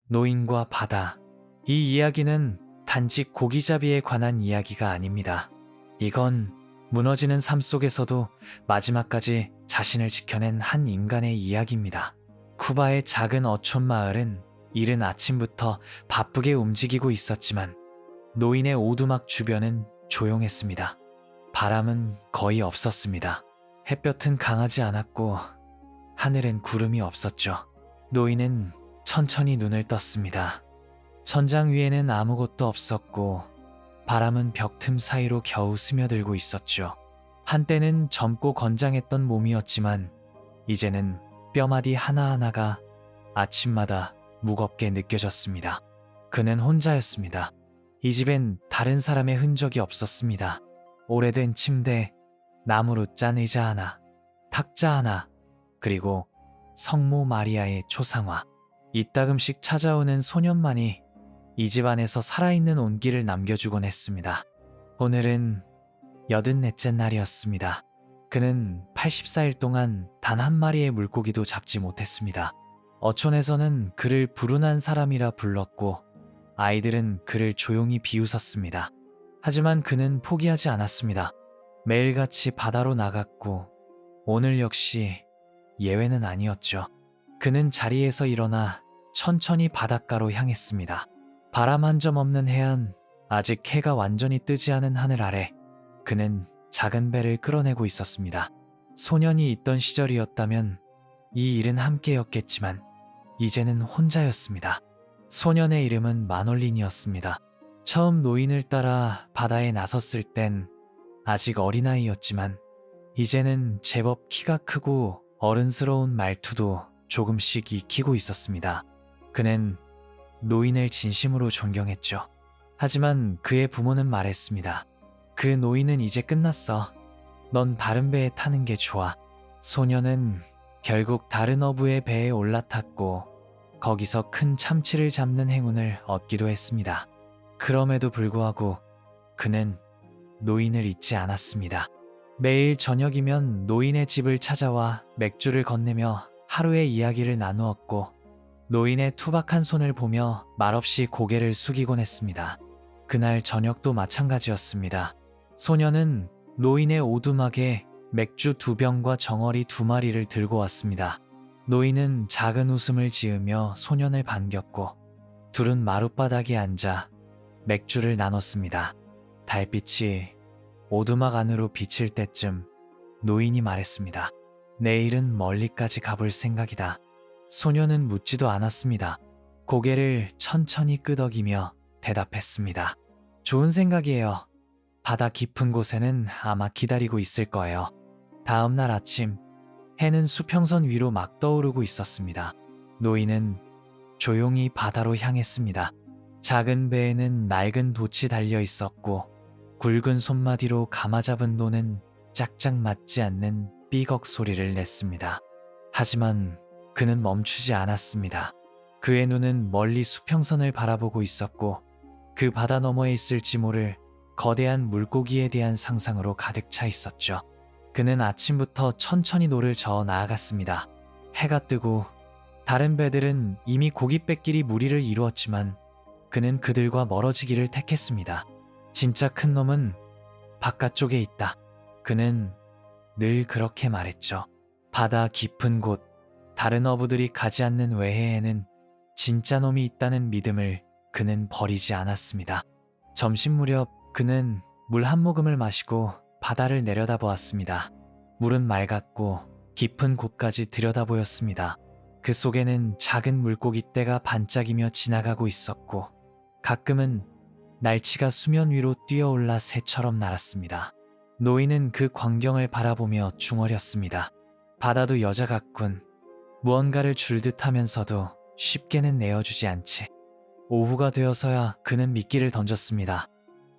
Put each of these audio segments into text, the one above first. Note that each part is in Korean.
노인과 바다. 이 이야기는 단지 고기잡이에 관한 이야기가 아닙니다. 이건 무너지는 삶 속에서도 마지막까지 자신을 지켜낸 한 인간의 이야기입니다. 쿠바의 작은 어촌 마을은 이른 아침부터 바쁘게 움직이고 있었지만 노인의 오두막 주변은 조용했습니다. 바람은 거의 없었습니다. 햇볕은 강하지 않았고 하늘엔 구름이 없었죠. 노인은 천천히 눈을 떴습니다. 천장 위에는 아무것도 없었고 바람은 벽 틈 사이로 겨우 스며들고 있었죠. 한때는 젊고 건장했던 몸이었지만 이제는 뼈마디 하나하나가 아침마다 무겁게 느껴졌습니다. 그는 혼자였습니다. 이 집엔 다른 사람의 흔적이 없었습니다. 오래된 침대, 나무로 짠 의자 하나, 탁자 하나, 그리고 성모 마리아의 초상화. 이따금씩 찾아오는 소년만이 이 집 안에서 살아있는 온기를 남겨주곤 했습니다. 오늘은 84째 날이었습니다. 그는 84일 동안 단 한 마리의 물고기도 잡지 못했습니다. 어촌에서는 그를 불운한 사람이라 불렀고 아이들은 그를 조용히 비웃었습니다. 하지만 그는 포기하지 않았습니다. 매일같이 바다로 나갔고 오늘 역시 예외는 아니었죠. 그는 자리에서 일어나 천천히 바닷가로 향했습니다. 바람 한 점 없는 해안, 아직 해가 완전히 뜨지 않은 하늘 아래 그는 작은 배를 끌어내고 있었습니다. 소년이 있던 시절이었다면 이 일은 함께였겠지만 이제는 혼자였습니다. 소년의 이름은 마놀린이었습니다. 처음 노인을 따라 바다에 나섰을 땐 아직 어린아이였지만 이제는 제법 키가 크고 어른스러운 말투도 조금씩 익히고 있었습니다. 그는 노인을 진심으로 존경했죠. 하지만 그의 부모는 말했습니다. 그 노인은 이제 끝났어. 넌 다른 배에 타는 게 좋아. 소년은 결국 다른 어부의 배에 올라탔고 거기서 큰 참치를 잡는 행운을 얻기도 했습니다. 그럼에도 불구하고 그는 노인을 잊지 않았습니다. 매일 저녁이면 노인의 집을 찾아와 맥주를 건네며 하루의 이야기를 나누었고 노인의 투박한 손을 보며 말없이 고개를 숙이곤 했습니다. 그날 저녁도 마찬가지였습니다. 소년은 노인의 오두막에 맥주 2병과 정어리 2마리를 들고 왔습니다. 노인은 작은 웃음을 지으며 소년을 반겼고 둘은 마룻바닥에 앉아 맥주를 나눴습니다. 달빛이 오두막 안으로 비칠 때쯤 노인이 말했습니다. 내일은 멀리까지 가볼 생각이다. 소년은 묻지도 않았습니다. 고개를 천천히 끄덕이며 대답했습니다. 좋은 생각이에요. 바다 깊은 곳에는 아마 기다리고 있을 거예요. 다음 날 아침 해는 수평선 위로 막 떠오르고 있었습니다. 노인은 조용히 바다로 향했습니다. 작은 배에는 낡은 돛이 달려 있었고 굵은 손마디로 감아잡은 노는 짝짝 맞지 않는 삐걱 소리를 냈습니다. 하지만 그는 멈추지 않았습니다. 그의 눈은 멀리 수평선을 바라보고 있었고 그 바다 너머에 있을지 모를 거대한 물고기에 대한 상상으로 가득 차 있었죠. 그는 아침부터 천천히 노를 저어 나아갔습니다. 해가 뜨고 다른 배들은 이미 고깃배끼리 무리를 이루었지만 그는 그들과 멀어지기를 택했습니다. 진짜 큰 놈은 바깥쪽에 있다. 그는 늘 그렇게 말했죠. 바다 깊은 곳, 다른 어부들이 가지 않는 외해에는 진짜 놈이 있다는 믿음을 그는 버리지 않았습니다. 점심 무렵 그는 물 한 모금을 마시고 바다를 내려다보았습니다. 물은 맑았고 깊은 곳까지 들여다보였습니다. 그 속에는 작은 물고기 떼가 반짝이며 지나가고 있었고 가끔은 날치가 수면 위로 뛰어올라 새처럼 날았습니다. 노인은 그 광경을 바라보며 중얼였습니다. 바다도 여자 같군. 무언가를 줄듯 하면서도 쉽게는 내어주지 않지. 오후가 되어서야 그는 미끼를 던졌습니다.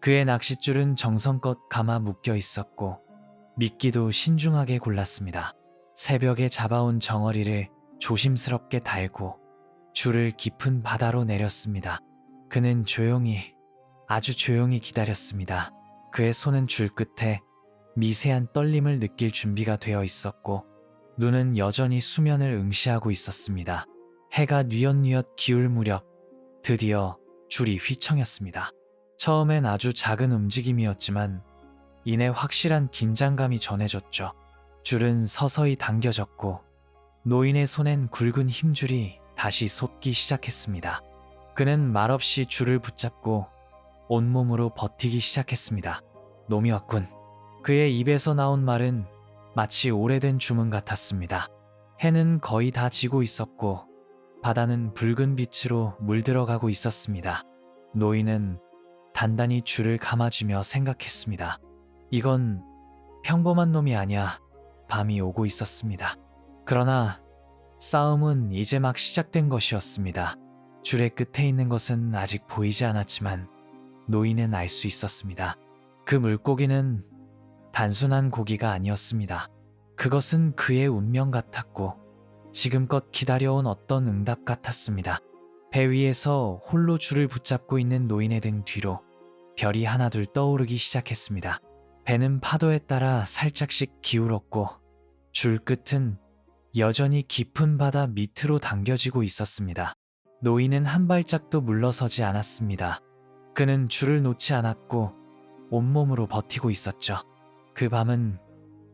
그의 낚싯줄은 정성껏 감아 묶여 있었고 미끼도 신중하게 골랐습니다. 새벽에 잡아온 정어리를 조심스럽게 달고 줄을 깊은 바다로 내렸습니다. 그는 조용히, 아주 조용히 기다렸습니다. 그의 손은 줄 끝에 미세한 떨림을 느낄 준비가 되어 있었고 눈은 여전히 수면을 응시하고 있었습니다. 해가 뉘엿뉘엿 기울 무렵 드디어 줄이 휘청였습니다. 처음엔 아주 작은 움직임이었지만 이내 확실한 긴장감이 전해졌죠. 줄은 서서히 당겨졌고 노인의 손엔 굵은 힘줄이 다시 솟기 시작했습니다. 그는 말없이 줄을 붙잡고 온몸으로 버티기 시작했습니다. 놈이 왔군. 그의 입에서 나온 말은 마치 오래된 주문 같았습니다. 해는 거의 다 지고 있었고 바다는 붉은 빛으로 물들어가고 있었습니다. 노인은 단단히 줄을 감아주며 생각했습니다. 이건 평범한 놈이 아니야. 밤이 오고 있었습니다. 그러나 싸움은 이제 막 시작된 것이었습니다. 줄의 끝에 있는 것은 아직 보이지 않았지만 노인은 알 수 있었습니다. 그 물고기는 단순한 고기가 아니었습니다. 그것은 그의 운명 같았고 지금껏 기다려온 어떤 응답 같았습니다. 배 위에서 홀로 줄을 붙잡고 있는 노인의 등 뒤로 별이 하나둘 떠오르기 시작했습니다. 배는 파도에 따라 살짝씩 기울었고 줄 끝은 여전히 깊은 바다 밑으로 당겨지고 있었습니다. 노인은 한 발짝도 물러서지 않았습니다. 그는 줄을 놓지 않았고 온몸으로 버티고 있었죠. 그 밤은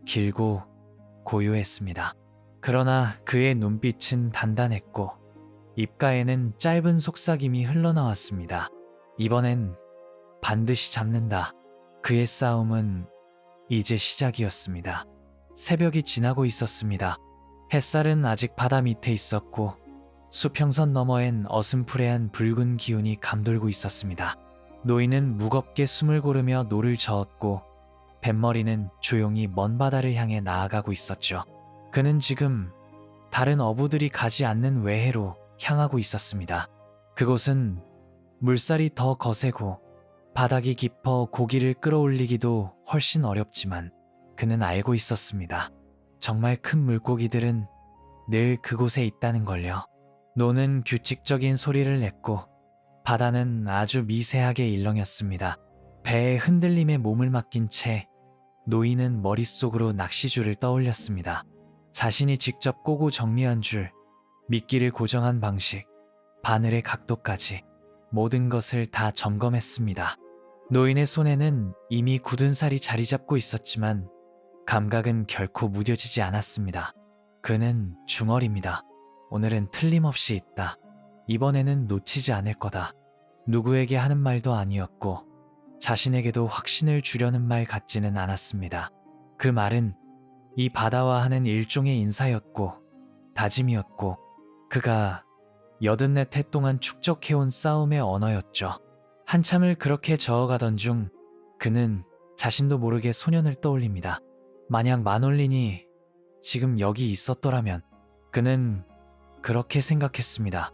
길고 고요했습니다. 그러나 그의 눈빛은 단단했고 입가에는 짧은 속삭임이 흘러나왔습니다. 이번엔 반드시 잡는다. 그의 싸움은 이제 시작이었습니다. 새벽이 지나고 있었습니다. 햇살은 아직 바다 밑에 있었고 수평선 너머엔 어슴푸레한 붉은 기운이 감돌고 있었습니다. 노인은 무겁게 숨을 고르며 노를 저었고 뱃머리는 조용히 먼 바다를 향해 나아가고 있었죠. 그는 지금 다른 어부들이 가지 않는 외해로 향하고 있었습니다. 그곳은 물살이 더 거세고 바닥이 깊어 고기를 끌어올리기도 훨씬 어렵지만 그는 알고 있었습니다. 정말 큰 물고기들은 늘 그곳에 있다는 걸요. 노는 규칙적인 소리를 냈고 바다는 아주 미세하게 일렁였습니다. 배의 흔들림에 몸을 맡긴 채 노인은 머릿속으로 낚시줄을 떠올렸습니다. 자신이 직접 꼬고 정리한 줄, 미끼를 고정한 방식, 바늘의 각도까지 모든 것을 다 점검했습니다. 노인의 손에는 이미 굳은 살이 자리 잡고 있었지만 감각은 결코 무뎌지지 않았습니다. 그는 중얼입니다. 오늘은 틀림없이 있다. 이번에는 놓치지 않을 거다. 누구에게 하는 말도 아니었고 자신에게도 확신을 주려는 말 같지는 않았습니다. 그 말은 이 바다와 하는 일종의 인사였고 다짐이었고 그가 84해 동안 축적해온 싸움의 언어였죠. 한참을 그렇게 저어가던 중 그는 자신도 모르게 소년을 떠올립니다. 만약 마놀린이 지금 여기 있었더라면 그는 그렇게 생각했습니다.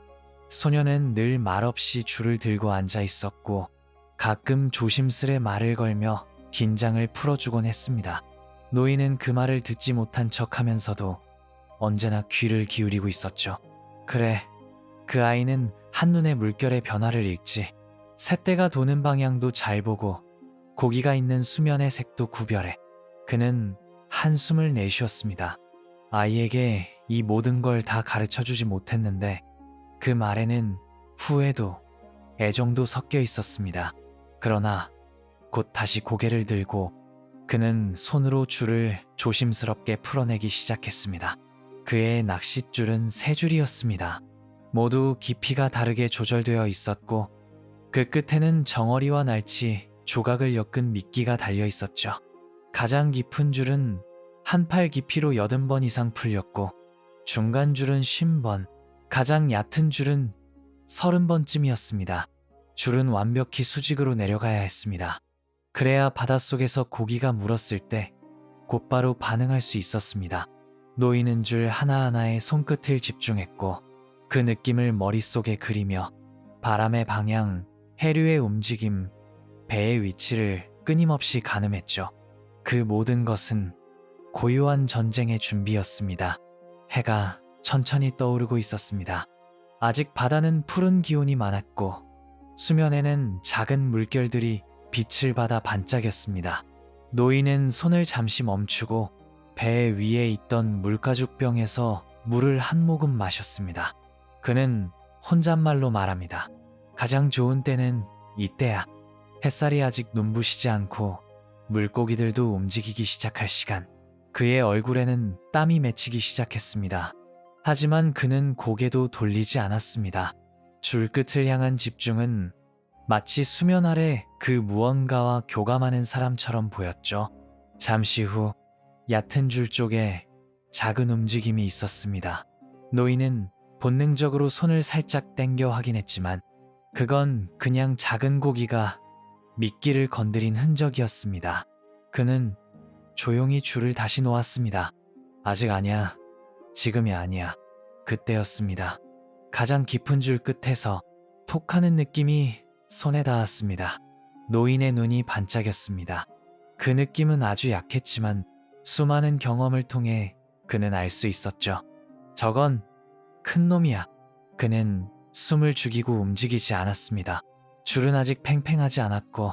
소년은 늘 말없이 줄을 들고 앉아 있었고 가끔 조심스레 말을 걸며 긴장을 풀어주곤 했습니다. 노인은 그 말을 듣지 못한 척하면서도 언제나 귀를 기울이고 있었죠. 그래, 그 아이는 한눈에 물결의 변화를 읽지. 새떼가 도는 방향도 잘 보고 고기가 있는 수면의 색도 구별해. 그는 한숨을 내쉬었습니다. 아이에게 이 모든 걸 다 가르쳐주지 못했는데 그 말에는 후회도 애정도 섞여 있었습니다. 그러나 곧 다시 고개를 들고 그는 손으로 줄을 조심스럽게 풀어내기 시작했습니다. 그의 낚싯줄은 3줄이었습니다. 모두 깊이가 다르게 조절되어 있었고 그 끝에는 정어리와 날치, 조각을 엮은 미끼가 달려 있었죠. 가장 깊은 줄은 한 팔 깊이로 80번 이상 풀렸고 중간 줄은 50번, 가장 얕은 줄은 30번쯤이었습니다. 줄은 완벽히 수직으로 내려가야 했습니다. 그래야 바닷속에서 고기가 물었을 때 곧바로 반응할 수 있었습니다. 노이는 줄 하나하나에 손끝을 집중했고 그 느낌을 머릿속에 그리며 바람의 방향, 해류의 움직임, 배의 위치를 끊임없이 가늠했죠. 그 모든 것은 고요한 전쟁의 준비였습니다. 해가 천천히 떠오르고 있었습니다. 아직 바다는 푸른 기온이 많았고 수면에는 작은 물결들이 빛을 받아 반짝였습니다. 노인은 손을 잠시 멈추고 배 위에 있던 물가죽병에서 물을 한 모금 마셨습니다. 그는 혼잣말로 말합니다. 가장 좋은 때는 이때야. 햇살이 아직 눈부시지 않고 물고기들도 움직이기 시작할 시간. 그의 얼굴에는 땀이 맺히기 시작했습니다. 하지만 그는 고개도 돌리지 않았습니다. 줄 끝을 향한 집중은 마치 수면 아래 그 무언가와 교감하는 사람처럼 보였죠. 잠시 후 얕은 줄 쪽에 작은 움직임이 있었습니다. 노인은 본능적으로 손을 살짝 당겨 확인했지만 그건 그냥 작은 고기가 미끼를 건드린 흔적이었습니다. 그는 조용히 줄을 다시 놓았습니다. 아직 아니야. 지금이 아니야. 그때였습니다. 가장 깊은 줄 끝에서 톡 하는 느낌이 손에 닿았습니다. 노인의 눈이 반짝였습니다. 그 느낌은 아주 약했지만 수많은 경험을 통해 그는 알 수 있었죠. 저건 큰 놈이야. 그는 숨을 죽이고 움직이지 않았습니다. 줄은 아직 팽팽하지 않았고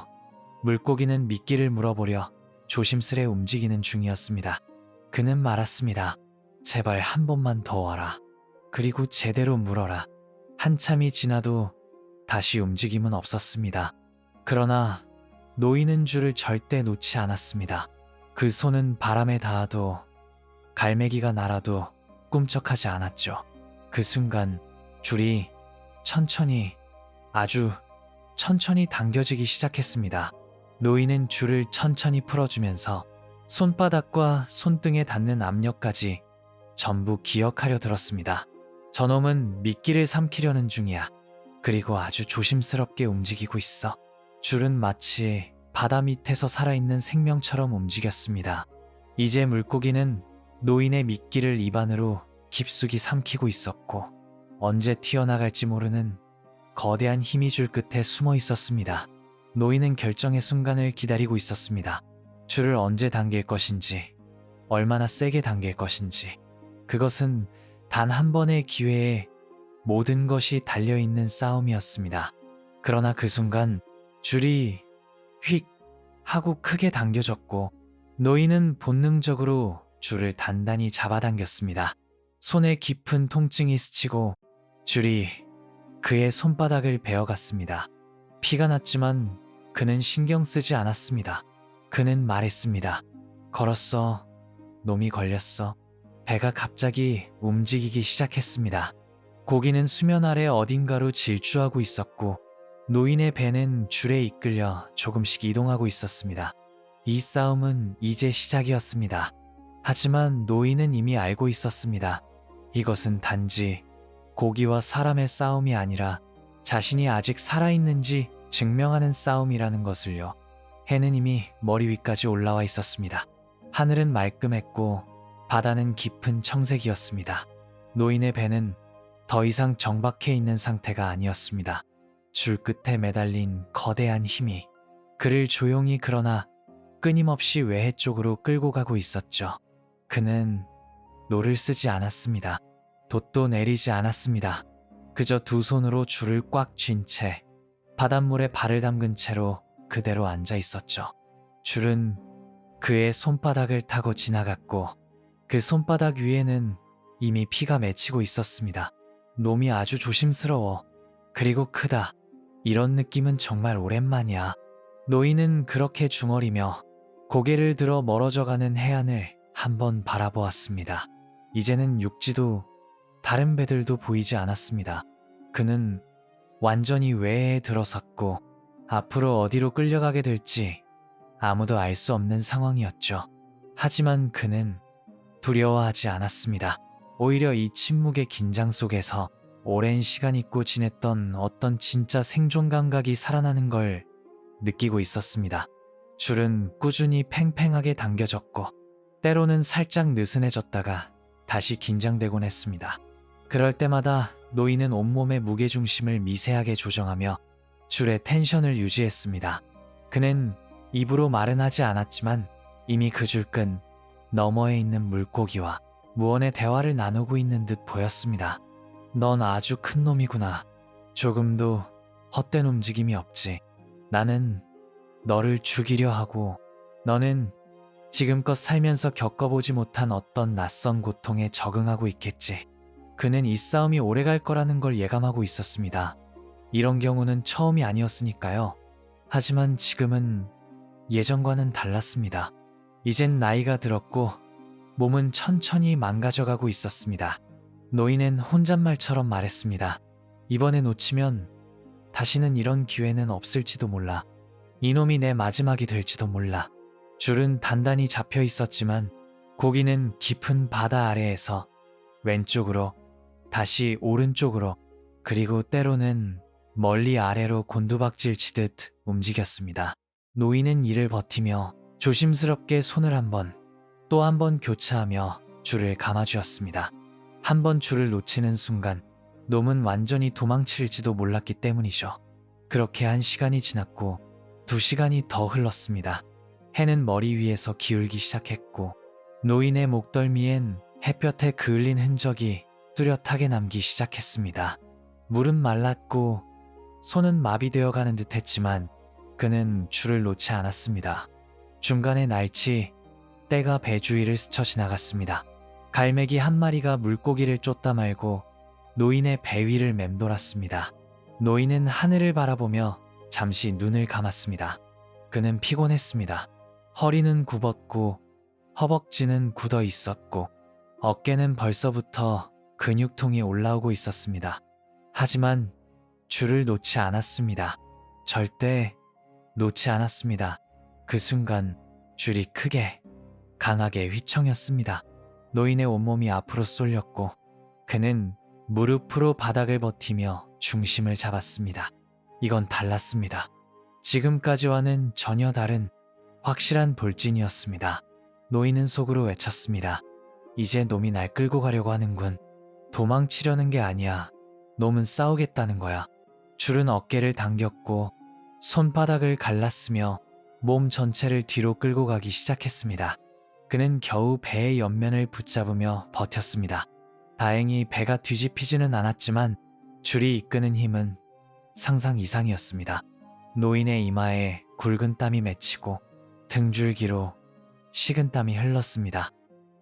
물고기는 미끼를 물어보려 조심스레 움직이는 중이었습니다. 그는 말했습니다. 제발 한 번만 더 와라. 그리고 제대로 물어라. 한참이 지나도 다시 움직임은 없었습니다. 그러나 노인은 줄을 절대 놓지 않았습니다. 그 손은 바람에 닿아도 갈매기가 날아도 꿈쩍하지 않았죠. 그 순간 줄이 천천히, 아주 천천히 당겨지기 시작했습니다. 노인은 줄을 천천히 풀어주면서 손바닥과 손등에 닿는 압력까지 전부 기억하려 들었습니다. 저놈은 미끼를 삼키려는 중이야. 그리고 아주 조심스럽게 움직이고 있어. 줄은 마치 바다 밑에서 살아있는 생명처럼 움직였습니다. 이제 물고기는 노인의 미끼를 입안으로 깊숙이 삼키고 있었고 언제 튀어나갈지 모르는 거대한 힘이 줄 끝에 숨어 있었습니다. 노인은 결정의 순간을 기다리고 있었습니다. 줄을 언제 당길 것인지, 얼마나 세게 당길 것인지. 그것은 단 한 번의 기회에 모든 것이 달려있는 싸움이었습니다. 그러나 그 순간 줄이 휙 하고 크게 당겨졌고 노인은 본능적으로 줄을 단단히 잡아당겼습니다. 손에 깊은 통증이 스치고 줄이 그의 손바닥을 베어갔습니다. 피가 났지만 그는 신경 쓰지 않았습니다. 그는 말했습니다. 걸었어. 놈이 걸렸어. 배가 갑자기 움직이기 시작했습니다. 고기는 수면 아래 어딘가로 질주하고 있었고 노인의 배는 줄에 이끌려 조금씩 이동하고 있었습니다. 이 싸움은 이제 시작이었습니다. 하지만 노인은 이미 알고 있었습니다. 이것은 단지 고기와 사람의 싸움이 아니라 자신이 아직 살아있는지 증명하는 싸움이라는 것을요. 해는 이미 머리 위까지 올라와 있었습니다. 하늘은 말끔했고 바다는 깊은 청색이었습니다. 노인의 배는 더 이상 정박해 있는 상태가 아니었습니다. 줄 끝에 매달린 거대한 힘이 그를 조용히 그러나 끊임없이 외해 쪽으로 끌고 가고 있었죠. 그는 노를 쓰지 않았습니다. 돛도 내리지 않았습니다. 그저 두 손으로 줄을 꽉 쥔 채 바닷물에 발을 담근 채로 그대로 앉아 있었죠. 줄은 그의 손바닥을 타고 지나갔고 그 손바닥 위에는 이미 피가 맺히고 있었습니다. 놈이 아주 조심스러워. 그리고 크다. 이런 느낌은 정말 오랜만이야. 노인은 그렇게 중얼이며 고개를 들어 멀어져가는 해안을 한번 바라보았습니다. 이제는 육지도 다른 배들도 보이지 않았습니다. 그는 완전히 외해에 들어섰고 앞으로 어디로 끌려가게 될지 아무도 알 수 없는 상황이었죠. 하지만 그는 두려워하지 않았습니다. 오히려 이 침묵의 긴장 속에서 오랜 시간 잊고 지냈던 어떤 진짜 생존 감각이 살아나는 걸 느끼고 있었습니다. 줄은 꾸준히 팽팽하게 당겨졌고 때로는 살짝 느슨해졌다가 다시 긴장되곤 했습니다. 그럴 때마다 노인은 온몸의 무게중심을 미세하게 조정하며 줄의 텐션을 유지했습니다. 그는 입으로 말은 하지 않았지만 이미 그 줄끈 너머에 있는 물고기와 무언의 대화를 나누고 있는 듯 보였습니다. 넌 아주 큰 놈이구나. 조금도 헛된 움직임이 없지. 나는 너를 죽이려 하고 너는 지금껏 살면서 겪어보지 못한 어떤 낯선 고통에 적응하고 있겠지. 그는 이 싸움이 오래갈 거라는 걸 예감하고 있었습니다. 이런 경우는 처음이 아니었으니까요. 하지만 지금은 예전과는 달랐습니다. 이젠 나이가 들었고 몸은 천천히 망가져가고 있었습니다. 노인은 혼잣말처럼 말했습니다. 이번에 놓치면 다시는 이런 기회는 없을지도 몰라. 이놈이 내 마지막이 될지도 몰라. 줄은 단단히 잡혀 있었지만 고기는 깊은 바다 아래에서 왼쪽으로, 다시 오른쪽으로, 그리고 때로는 멀리 아래로 곤두박질 치듯 움직였습니다. 노인은 이를 버티며 조심스럽게 손을 또 한 번 교차하며 줄을 감아주었습니다. 한 번 줄을 놓치는 순간 놈은 완전히 도망칠지도 몰랐기 때문이죠. 그렇게 1시간이 지났고 2시간이 더 흘렀습니다. 해는 머리 위에서 기울기 시작했고 노인의 목덜미엔 햇볕에 그을린 흔적이 뚜렷하게 남기 시작했습니다. 물은 말랐고 손은 마비되어 가는 듯 했지만 그는 줄을 놓지 않았습니다. 중간에 날치, 떼가 배 주위를 스쳐 지나갔습니다. 갈매기 한 마리가 물고기를 쫓다 말고 노인의 배 위를 맴돌았습니다. 노인은 하늘을 바라보며 잠시 눈을 감았습니다. 그는 피곤했습니다. 허리는 굽었고 허벅지는 굳어 있었고 어깨는 벌써부터 근육통이 올라오고 있었습니다. 하지만 줄을 놓지 않았습니다. 절대 놓지 않았습니다. 그 순간 줄이 크게, 강하게 휘청였습니다. 노인의 온몸이 앞으로 쏠렸고 그는 무릎으로 바닥을 버티며 중심을 잡았습니다. 이건 달랐습니다. 지금까지와는 전혀 다른 확실한 돌진이었습니다. 노인은 속으로 외쳤습니다. 이제 놈이 날 끌고 가려고 하는군. 도망치려는 게 아니야. 놈은 싸우겠다는 거야. 줄은 어깨를 당겼고 손바닥을 갈랐으며 몸 전체를 뒤로 끌고 가기 시작했습니다. 그는 겨우 배의 옆면을 붙잡으며 버텼습니다. 다행히 배가 뒤집히지는 않았지만 줄이 이끄는 힘은 상상 이상이었습니다. 노인의 이마에 굵은 땀이 맺히고 등줄기로 식은땀이 흘렀습니다.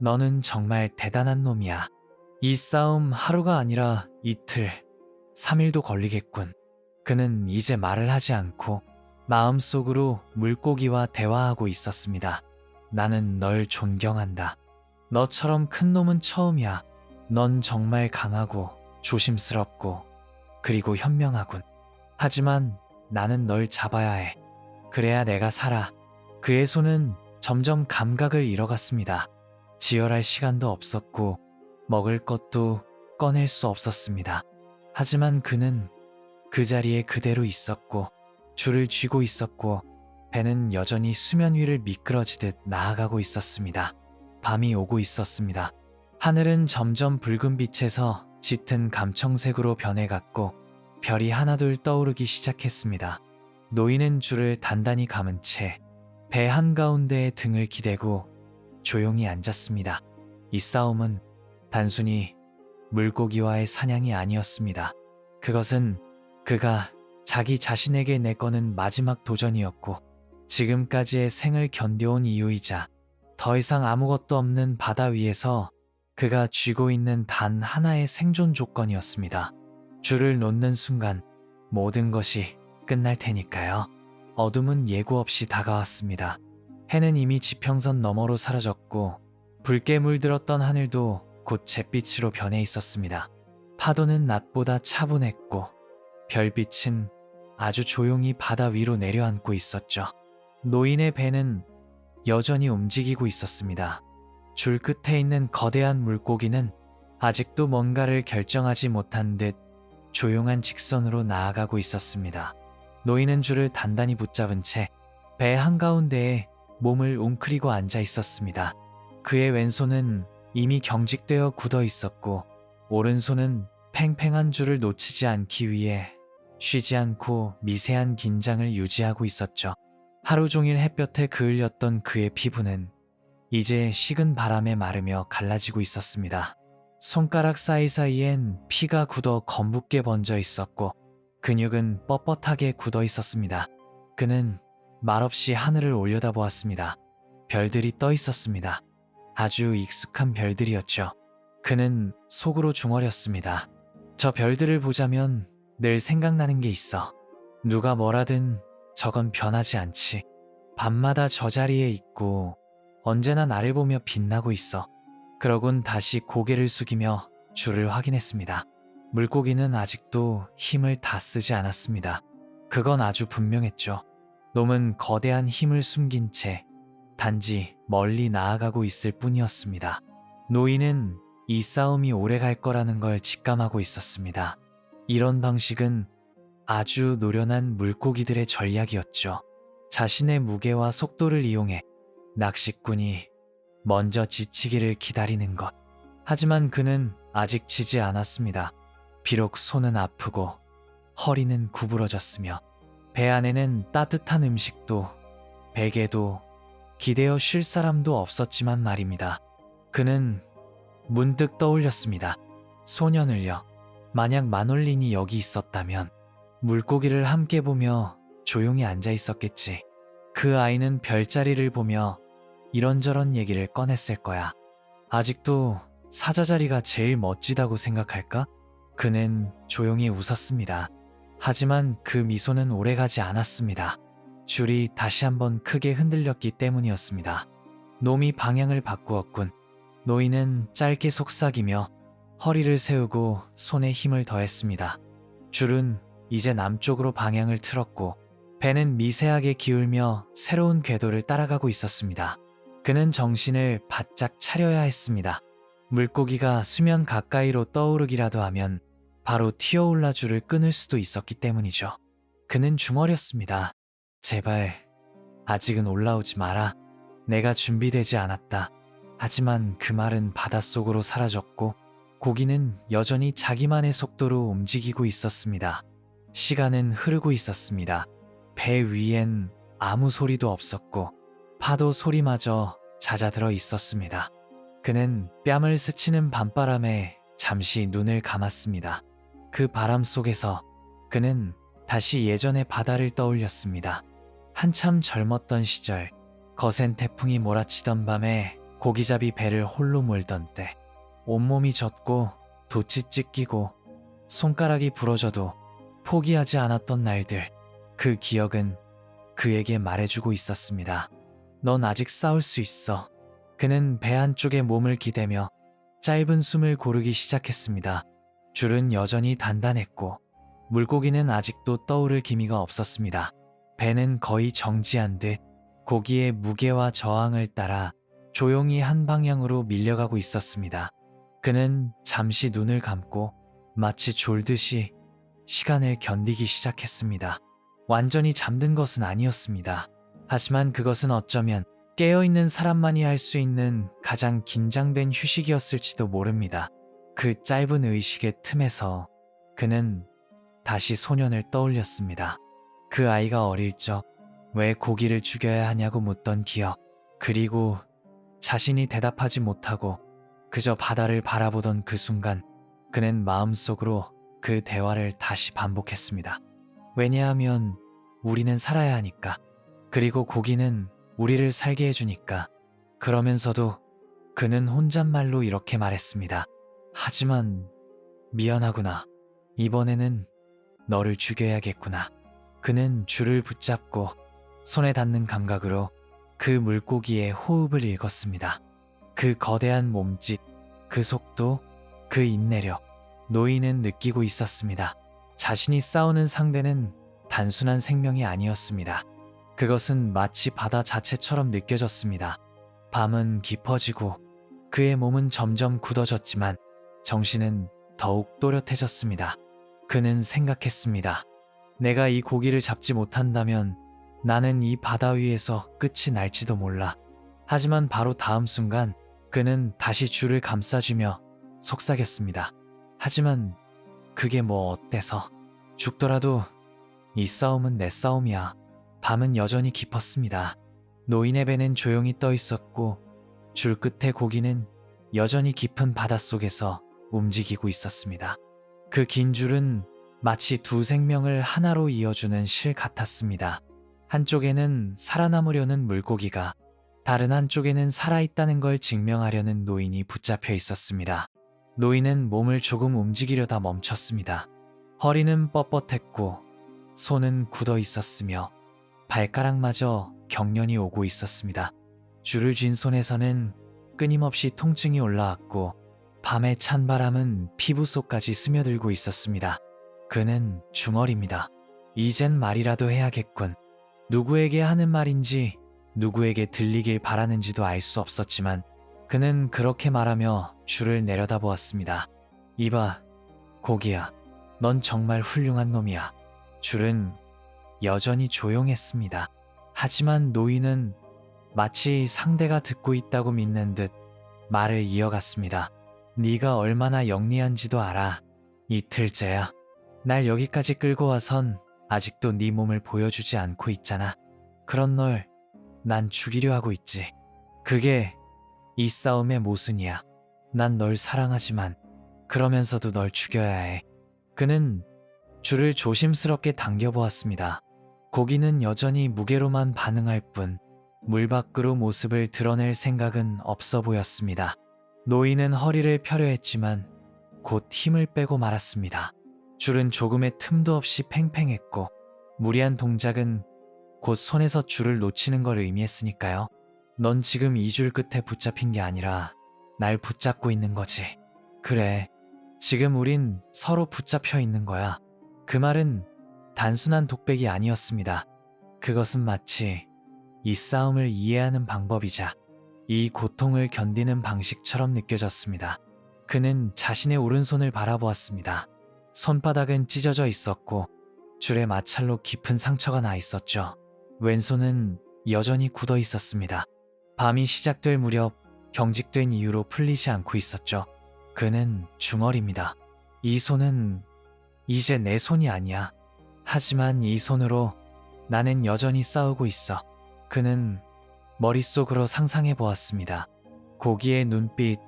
너는 정말 대단한 놈이야. 이 싸움 하루가 아니라 이틀, 3일도 걸리겠군. 그는 이제 말을 하지 않고 마음속으로 물고기와 대화하고 있었습니다. 나는 널 존경한다. 너처럼 큰 놈은 처음이야. 넌 정말 강하고 조심스럽고 그리고 현명하군. 하지만 나는 널 잡아야 해. 그래야 내가 살아. 그의 손은 점점 감각을 잃어갔습니다. 지혈할 시간도 없었고 먹을 것도 꺼낼 수 없었습니다. 하지만 그는 그 자리에 그대로 있었고 줄을 쥐고 있었고 배는 여전히 수면 위를 미끄러지듯 나아가고 있었습니다. 밤이 오고 있었습니다. 하늘은 점점 붉은 빛에서 짙은 감청색으로 변해갔고 별이 하나둘 떠오르기 시작했습니다. 노인은 줄을 단단히 감은 채 배 한가운데에 등을 기대고 조용히 앉았습니다. 이 싸움은 단순히 물고기와의 사냥이 아니었습니다. 그것은 그가 자기 자신에게 내거는 마지막 도전이었고 지금까지의 생을 견뎌온 이유이자 더 이상 아무것도 없는 바다 위에서 그가 쥐고 있는 단 하나의 생존 조건이었습니다. 줄을 놓는 순간 모든 것이 끝날 테니까요. 어둠은 예고 없이 다가왔습니다. 해는 이미 지평선 너머로 사라졌고 붉게 물들었던 하늘도 곧 잿빛으로 변해 있었습니다. 파도는 낮보다 차분했고 별빛은 아주 조용히 바다 위로 내려앉고 있었죠. 노인의 배는 여전히 움직이고 있었습니다. 줄 끝에 있는 거대한 물고기는 아직도 뭔가를 결정하지 못한 듯 조용한 직선으로 나아가고 있었습니다. 노인은 줄을 단단히 붙잡은 채 배 한가운데에 몸을 웅크리고 앉아 있었습니다. 그의 왼손은 이미 경직되어 굳어 있었고 오른손은 팽팽한 줄을 놓치지 않기 위해 쉬지 않고 미세한 긴장을 유지하고 있었죠. 하루 종일 햇볕에 그을렸던 그의 피부는 이제 식은 바람에 마르며 갈라지고 있었습니다. 손가락 사이사이엔 피가 굳어 검붉게 번져 있었고 근육은 뻣뻣하게 굳어 있었습니다. 그는 말없이 하늘을 올려다보았습니다. 별들이 떠 있었습니다. 아주 익숙한 별들이었죠. 그는 속으로 중얼였습니다. 저 별들을 보자면 늘 생각나는 게 있어. 누가 뭐라든 저건 변하지 않지. 밤마다 저 자리에 있고 언제나 나를 보며 빛나고 있어. 그러곤 다시 고개를 숙이며 줄을 확인했습니다. 물고기는 아직도 힘을 다 쓰지 않았습니다. 그건 아주 분명했죠. 놈은 거대한 힘을 숨긴 채 단지 멀리 나아가고 있을 뿐이었습니다. 노인은 이 싸움이 오래 갈 거라는 걸 직감하고 있었습니다. 이런 방식은 아주 노련한 물고기들의 전략이었죠. 자신의 무게와 속도를 이용해 낚시꾼이 먼저 지치기를 기다리는 것. 하지만 그는 아직 지지 않았습니다. 비록 손은 아프고 허리는 구부러졌으며 배 안에는 따뜻한 음식도 베개도 기대어 쉴 사람도 없었지만 말입니다. 그는 문득 떠올렸습니다. 소년을요. 만약 마놀린이 여기 있었다면 물고기를 함께 보며 조용히 앉아 있었겠지. 그 아이는 별자리를 보며 이런저런 얘기를 꺼냈을 거야. 아직도 사자자리가 제일 멋지다고 생각할까? 그는 조용히 웃었습니다. 하지만 그 미소는 오래가지 않았습니다. 줄이 다시 한번 크게 흔들렸기 때문이었습니다. 놈이 방향을 바꾸었군. 노인은 짧게 속삭이며 허리를 세우고 손에 힘을 더했습니다. 줄은 이제 남쪽으로 방향을 틀었고 배는 미세하게 기울며 새로운 궤도를 따라가고 있었습니다. 그는 정신을 바짝 차려야 했습니다. 물고기가 수면 가까이로 떠오르기라도 하면 바로 튀어올라 줄을 끊을 수도 있었기 때문이죠. 그는 중얼였습니다. 제발 아직은 올라오지 마라. 내가 준비되지 않았다. 하지만 그 말은 바닷속으로 사라졌고 고기는 여전히 자기만의 속도로 움직이고 있었습니다. 시간은 흐르고 있었습니다. 배 위엔 아무 소리도 없었고 파도 소리마저 잦아들어 있었습니다. 그는 뺨을 스치는 밤바람에 잠시 눈을 감았습니다. 그 바람 속에서 그는 다시 예전의 바다를 떠올렸습니다. 한참 젊었던 시절, 거센 태풍이 몰아치던 밤에 고기잡이 배를 홀로 몰던 때, 온몸이 젖고 돛이 찢기고 손가락이 부러져도 포기하지 않았던 날들, 그 기억은 그에게 말해주고 있었습니다. 넌 아직 싸울 수 있어. 그는 배 한쪽에 몸을 기대며 짧은 숨을 고르기 시작했습니다. 줄은 여전히 단단했고 물고기는 아직도 떠오를 기미가 없었습니다. 배는 거의 정지한 듯 고기의 무게와 저항을 따라 조용히 한 방향으로 밀려가고 있었습니다. 그는 잠시 눈을 감고 마치 졸듯이 시간을 견디기 시작했습니다. 완전히 잠든 것은 아니었습니다. 하지만 그것은 어쩌면 깨어있는 사람만이 할 수 있는 가장 긴장된 휴식이었을지도 모릅니다. 그 짧은 의식의 틈에서 그는 다시 소년을 떠올렸습니다. 그 아이가 어릴 적 왜 고기를 죽여야 하냐고 묻던 기억, 그리고 자신이 대답하지 못하고 그저 바다를 바라보던 그 순간 그는 마음속으로 그 대화를 다시 반복했습니다. 왜냐하면 우리는 살아야 하니까. 그리고 고기는 우리를 살게 해주니까. 그러면서도 그는 혼잣말로 이렇게 말했습니다. 하지만 미안하구나. 이번에는 너를 죽여야겠구나. 그는 줄을 붙잡고 손에 닿는 감각으로 그 물고기의 호흡을 읽었습니다. 그 거대한 몸짓, 그 속도, 그 인내력, 노인은 느끼고 있었습니다. 자신이 싸우는 상대는 단순한 생명이 아니었습니다. 그것은 마치 바다 자체처럼 느껴졌습니다. 밤은 깊어지고 그의 몸은 점점 굳어졌지만 정신은 더욱 또렷해졌습니다. 그는 생각했습니다. 내가 이 고기를 잡지 못한다면 나는 이 바다 위에서 끝이 날지도 몰라. 하지만 바로 다음 순간 그는 다시 줄을 감싸주며 속삭였습니다. 하지만 그게 뭐 어때서? 죽더라도 이 싸움은 내 싸움이야. 밤은 여전히 깊었습니다. 노인의 배는 조용히 떠 있었고 줄 끝의 고기는 여전히 깊은 바닷속에서 움직이고 있었습니다. 그 긴 줄은 마치 두 생명을 하나로 이어주는 실 같았습니다. 한쪽에는 살아남으려는 물고기가, 다른 한쪽에는 살아있다는 걸 증명하려는 노인이 붙잡혀 있었습니다. 노인은 몸을 조금 움직이려다 멈췄습니다. 허리는 뻣뻣했고 손은 굳어 있었으며 발가락마저 경련이 오고 있었습니다. 줄을 쥔 손에서는 끊임없이 통증이 올라왔고 밤의 찬바람은 피부 속까지 스며들고 있었습니다. 그는 중얼입니다. 이젠 말이라도 해야겠군. 누구에게 하는 말인지 누구에게 들리길 바라는지도 알 수 없었지만 그는 그렇게 말하며 줄을 내려다보았습니다. 이봐, 고기야. 넌 정말 훌륭한 놈이야. 줄은 여전히 조용했습니다. 하지만 노인은 마치 상대가 듣고 있다고 믿는 듯 말을 이어갔습니다. 네가 얼마나 영리한지도 알아. 이틀째야. 날 여기까지 끌고 와선 아직도 네 몸을 보여주지 않고 있잖아. 그런 널 난 죽이려 하고 있지. 그게 이 싸움의 모순이야. 난 널 사랑하지만 그러면서도 널 죽여야 해. 그는 줄을 조심스럽게 당겨보았습니다. 고기는 여전히 무게로만 반응할 뿐 물 밖으로 모습을 드러낼 생각은 없어 보였습니다. 노인은 허리를 펴려 했지만 곧 힘을 빼고 말았습니다. 줄은 조금의 틈도 없이 팽팽했고 무리한 동작은 곧 손에서 줄을 놓치는 걸 의미했으니까요. 넌 지금 이 줄 끝에 붙잡힌 게 아니라 날 붙잡고 있는 거지. 그래, 지금 우린 서로 붙잡혀 있는 거야. 그 말은 단순한 독백이 아니었습니다. 그것은 마치 이 싸움을 이해하는 방법이자 이 고통을 견디는 방식처럼 느껴졌습니다. 그는 자신의 오른손을 바라보았습니다. 손바닥은 찢어져 있었고 줄에 마찰로 깊은 상처가 나 있었죠. 왼손은 여전히 굳어 있었습니다. 밤이 시작될 무렵 경직된 이유로 풀리지 않고 있었죠. 그는 중얼입니다. 이 손은 이제 내 손이 아니야. 하지만 이 손으로 나는 여전히 싸우고 있어. 그는 머릿속으로 상상해 보았습니다. 고기의 눈빛,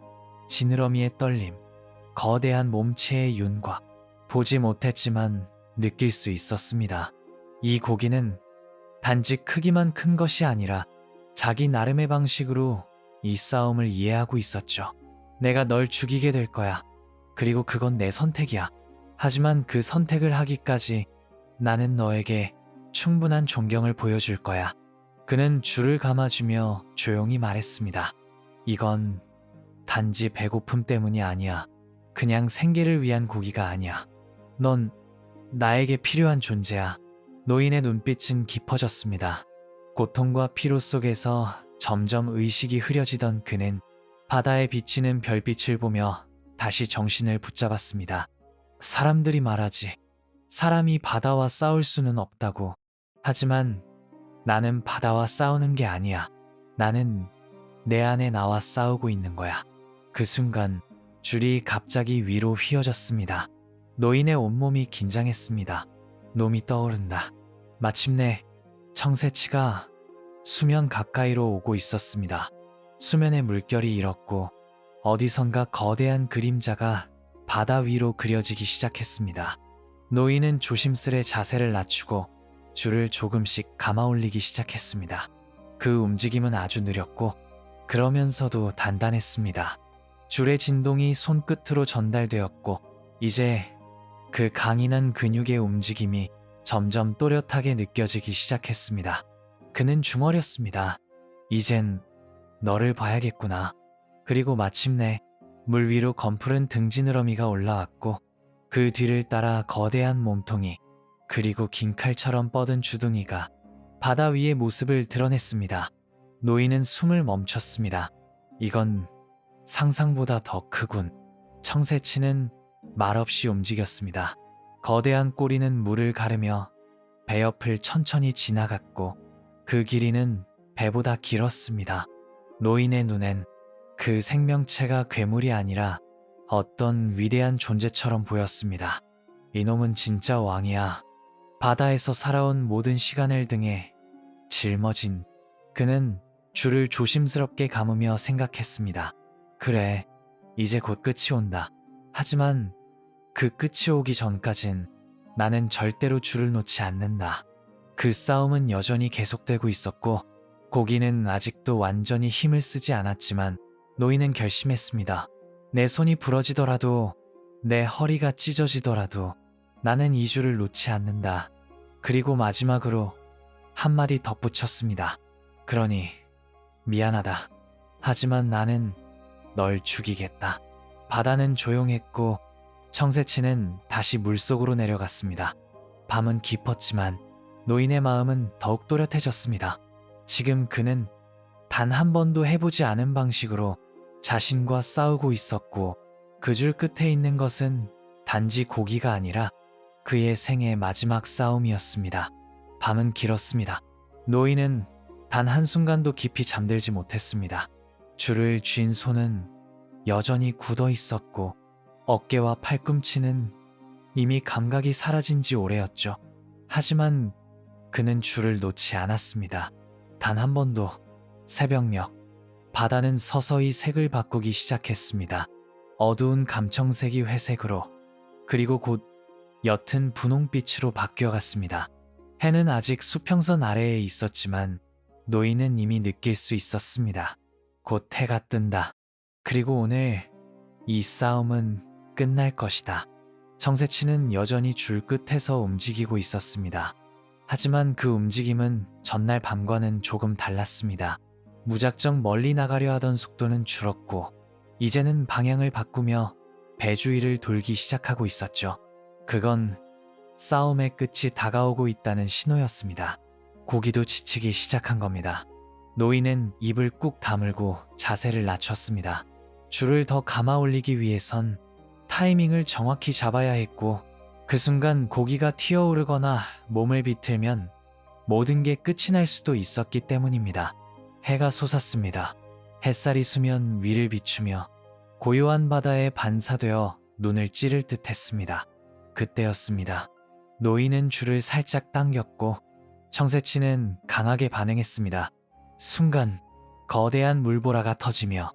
지느러미의 떨림, 거대한 몸체의 윤곽. 보지 못했지만 느낄 수 있었습니다. 이 고기는 단지 크기만 큰 것이 아니라 자기 나름의 방식으로 이 싸움을 이해하고 있었죠. 내가 널 죽이게 될 거야. 그리고 그건 내 선택이야. 하지만 그 선택을 하기까지 나는 너에게 충분한 존경을 보여줄 거야. 그는 줄을 감아주며 조용히 말했습니다. 이건 단지 배고픔 때문이 아니야. 그냥 생계를 위한 고기가 아니야. 넌 나에게 필요한 존재야. 노인의 눈빛은 깊어졌습니다. 고통과 피로 속에서 점점 의식이 흐려지던 그는 바다에 비치는 별빛을 보며 다시 정신을 붙잡았습니다. 사람들이 말하지. 사람이 바다와 싸울 수는 없다고. 하지만 나는 바다와 싸우는 게 아니야. 나는 내 안에 나와 싸우고 있는 거야. 그 순간 줄이 갑자기 위로 휘어졌습니다. 노인의 온몸이 긴장했습니다. 놈이 떠오른다. 마침내 청새치가 수면 가까이로 오고 있었습니다. 수면의 물결이 일었고 어디선가 거대한 그림자가 바다 위로 그려지기 시작했습니다. 노인은 조심스레 자세를 낮추고 줄을 조금씩 감아 올리기 시작했습니다. 그 움직임은 아주 느렸고 그러면서도 단단했습니다. 줄의 진동이 손끝으로 전달되었고 이제 그 강인한 근육의 움직임이 점점 또렷하게 느껴지기 시작했습니다. 그는 중얼였습니다. 이젠 너를 봐야겠구나. 그리고 마침내 물 위로 검푸른 등지느러미가 올라왔고 그 뒤를 따라 거대한 몸통이 그리고 긴 칼처럼 뻗은 주둥이가 바다 위의 모습을 드러냈습니다. 노인은 숨을 멈췄습니다. 이건 상상보다 더 크군. 청새치는 말없이 움직였습니다. 거대한 꼬리는 물을 가르며 배 옆을 천천히 지나갔고 그 길이는 배보다 길었습니다. 노인의 눈엔 그 생명체가 괴물이 아니라 어떤 위대한 존재처럼 보였습니다. 이놈은 진짜 왕이야. 바다에서 살아온 모든 시간을 등에 짊어진 그는 줄을 조심스럽게 감으며 생각했습니다. 그래, 이제 곧 끝이 온다. 하지만 그 끝이 오기 전까진 나는 절대로 줄을 놓지 않는다. 그 싸움은 여전히 계속되고 있었고 고기는 아직도 완전히 힘을 쓰지 않았지만 노인은 결심했습니다. 내 손이 부러지더라도 내 허리가 찢어지더라도 나는 이 줄을 놓지 않는다. 그리고 마지막으로 한마디 덧붙였습니다. 그러니 미안하다. 하지만 나는 널 죽이겠다. 바다는 조용했고 청새치는 다시 물속으로 내려갔습니다. 밤은 깊었지만 노인의 마음은 더욱 또렷해졌습니다. 지금 그는 단 한 번도 해보지 않은 방식으로 자신과 싸우고 있었고 그 줄 끝에 있는 것은 단지 고기가 아니라 그의 생의 마지막 싸움이었습니다. 밤은 길었습니다. 노인은 단 한순간도 깊이 잠들지 못했습니다. 줄을 쥔 손은 여전히 굳어 있었고 어깨와 팔꿈치는 이미 감각이 사라진 지 오래였죠. 하지만 그는 줄을 놓지 않았습니다. 단 한 번도. 새벽녘, 바다는 서서히 색을 바꾸기 시작했습니다. 어두운 감청색이 회색으로, 그리고 곧 옅은 분홍빛으로 바뀌어갔습니다. 해는 아직 수평선 아래에 있었지만 노인은 이미 느낄 수 있었습니다. 곧 해가 뜬다. 그리고 오늘 이 싸움은 끝날 것이다. 청새치는 여전히 줄 끝에서 움직이고 있었습니다. 하지만 그 움직임은 전날 밤과는 조금 달랐습니다. 무작정 멀리 나가려 하던 속도는 줄었고 이제는 방향을 바꾸며 배 주위를 돌기 시작하고 있었죠. 그건 싸움의 끝이 다가오고 있다는 신호였습니다. 고기도 지치기 시작한 겁니다. 노인은 입을 꾹 다물고 자세를 낮췄습니다. 줄을 더 감아 올리기 위해선 타이밍을 정확히 잡아야 했고 그 순간 고기가 튀어오르거나 몸을 비틀면 모든 게 끝이 날 수도 있었기 때문입니다. 해가 솟았습니다. 햇살이 수면 위를 비추며 고요한 바다에 반사되어 눈을 찌를 듯 했습니다. 그때였습니다. 노인은 줄을 살짝 당겼고 청새치는 강하게 반응했습니다. 순간 거대한 물보라가 터지며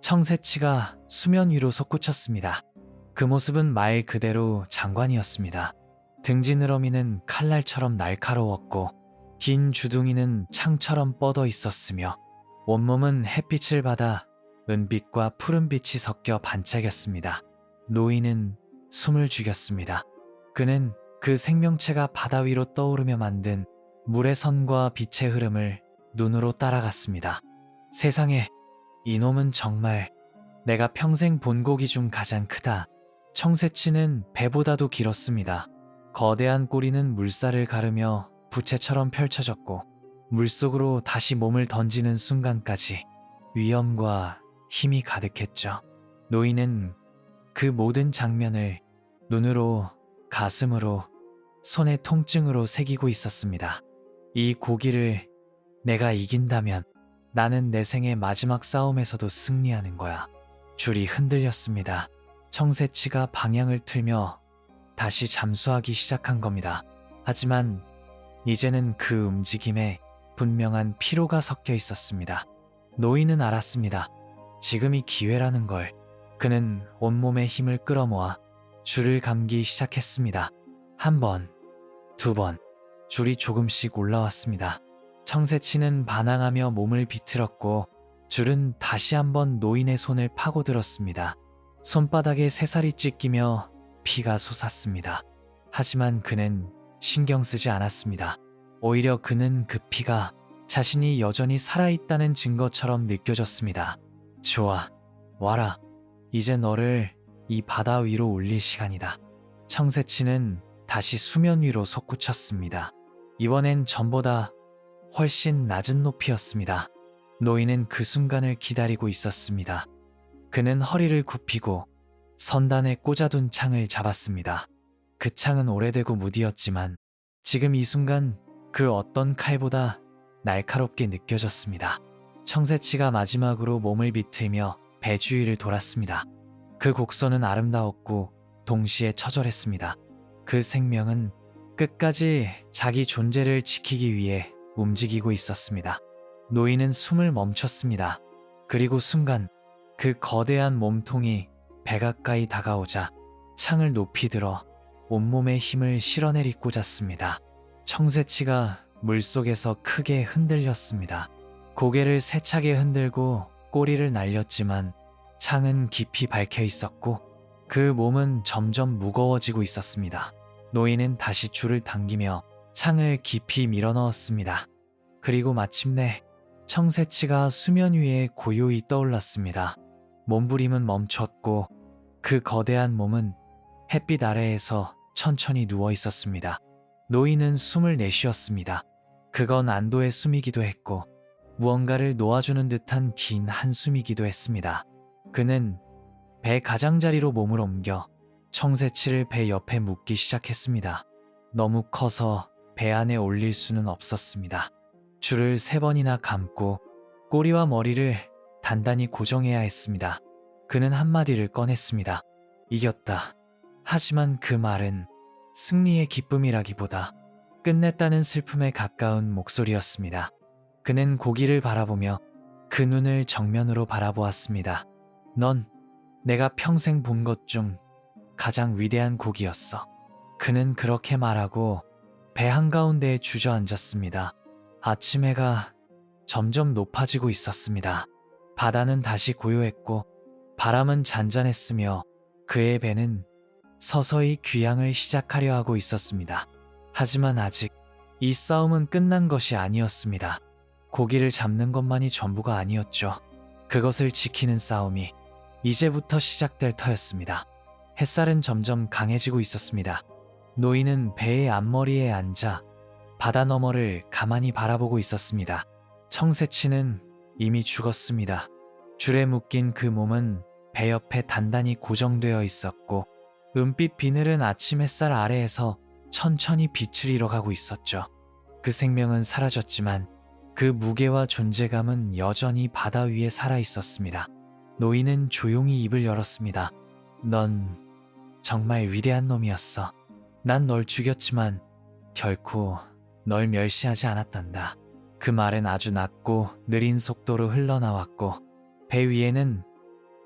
청새치가 수면 위로 솟구쳤습니다. 그 모습은 말 그대로 장관이었습니다. 등지느러미는 칼날처럼 날카로웠고 긴 주둥이는 창처럼 뻗어 있었으며 온몸은 햇빛을 받아 은빛과 푸른빛이 섞여 반짝였습니다. 노인은 숨을 죽였습니다. 그는 그 생명체가 바다 위로 떠오르며 만든 물의 선과 빛의 흐름을 눈으로 따라갔습니다. 세상에, 이놈은 정말 내가 평생 본 고기 중 가장 크다. 청새치는 배보다도 길었습니다. 거대한 꼬리는 물살을 가르며 부채처럼 펼쳐졌고 물속으로 다시 몸을 던지는 순간까지 위험과 힘이 가득했죠. 노인은 그 모든 장면을 눈으로, 가슴으로, 손의 통증으로 새기고 있었습니다. 이 고기를 내가 이긴다면 나는 내 생의 마지막 싸움에서도 승리하는 거야. 줄이 흔들렸습니다. 청새치가 방향을 틀며 다시 잠수하기 시작한 겁니다. 하지만 이제는 그 움직임에 분명한 피로가 섞여 있었습니다. 노인은 알았습니다. 지금이 기회라는 걸. 그는 온몸의 힘을 끌어모아 줄을 감기 시작했습니다. 한 번, 두 번, 줄이 조금씩 올라왔습니다. 청새치는 반항하며 몸을 비틀었고 줄은 다시 한번 노인의 손을 파고들었습니다. 손바닥에 새살이 찢기며 피가 솟았습니다. 하지만 그는 신경 쓰지 않았습니다. 오히려 그는 그 피가 자신이 여전히 살아있다는 증거처럼 느껴졌습니다. 좋아, 와라. 이제 너를 이 바다 위로 올릴 시간이다. 청새치는 다시 수면 위로 솟구쳤습니다. 이번엔 전보다 훨씬 낮은 높이였습니다. 노인은 그 순간을 기다리고 있었습니다. 그는 허리를 굽히고 선단에 꽂아둔 창을 잡았습니다. 그 창은 오래되고 무디었지만 지금 이 순간 그 어떤 칼보다 날카롭게 느껴졌습니다. 청새치가 마지막으로 몸을 비틀며 배 주위를 돌았습니다. 그 곡선은 아름다웠고 동시에 처절했습니다. 그 생명은 끝까지 자기 존재를 지키기 위해 움직이고 있었습니다. 노인은 숨을 멈췄습니다. 그리고 순간 그 거대한 몸통이 배 가까이 다가오자 창을 높이 들어 온몸의 힘을 실어내리 꽂았습니다. 청새치가 물속에서 크게 흔들렸습니다. 고개를 세차게 흔들고 꼬리를 날렸지만 창은 깊이 박혀 있었고 그 몸은 점점 무거워지고 있었습니다. 노인은 다시 줄을 당기며 창을 깊이 밀어 넣었습니다. 그리고 마침내 청새치가 수면 위에 고요히 떠올랐습니다. 몸부림은 멈췄고 그 거대한 몸은 햇빛 아래에서 천천히 누워 있었습니다. 노인은 숨을 내쉬었습니다. 그건 안도의 숨이기도 했고 무언가를 놓아주는 듯한 긴 한숨이기도 했습니다. 그는 배 가장자리로 몸을 옮겨 청새치를 배 옆에 묶기 시작했습니다. 너무 커서 배 안에 올릴 수는 없었습니다. 줄을 3번이나 감고 꼬리와 머리를 단단히 고정해야 했습니다. 그는 한마디를 꺼냈습니다. 이겼다. 하지만 그 말은 승리의 기쁨이라기보다 끝냈다는 슬픔에 가까운 목소리였습니다. 그는 고기를 바라보며 그 눈을 정면으로 바라보았습니다. 넌 내가 평생 본 것 중 가장 위대한 고기였어. 그는 그렇게 말하고 배 한가운데에 주저앉았습니다. 아침 해가 점점 높아지고 있었습니다. 바다는 다시 고요했고 바람은 잔잔했으며 그의 배는 서서히 귀향을 시작하려 하고 있었습니다. 하지만 아직 이 싸움은 끝난 것이 아니었습니다. 고기를 잡는 것만이 전부가 아니었죠. 그것을 지키는 싸움이 이제부터 시작될 터였습니다. 햇살은 점점 강해지고 있었습니다. 노인은 배의 앞머리에 앉아 바다 너머를 가만히 바라보고 있었습니다. 청새치는 이미 죽었습니다. 줄에 묶인 그 몸은 배 옆에 단단히 고정되어 있었고 은빛 비늘은 아침 햇살 아래에서 천천히 빛을 잃어가고 있었죠. 그 생명은 사라졌지만 그 무게와 존재감은 여전히 바다 위에 살아 있었습니다. 노인은 조용히 입을 열었습니다. 넌 정말 위대한 놈이었어. 난 널 죽였지만 결코 널 멸시하지 않았단다. 그 말은 아주 낮고 느린 속도로 흘러나왔고 배 위에는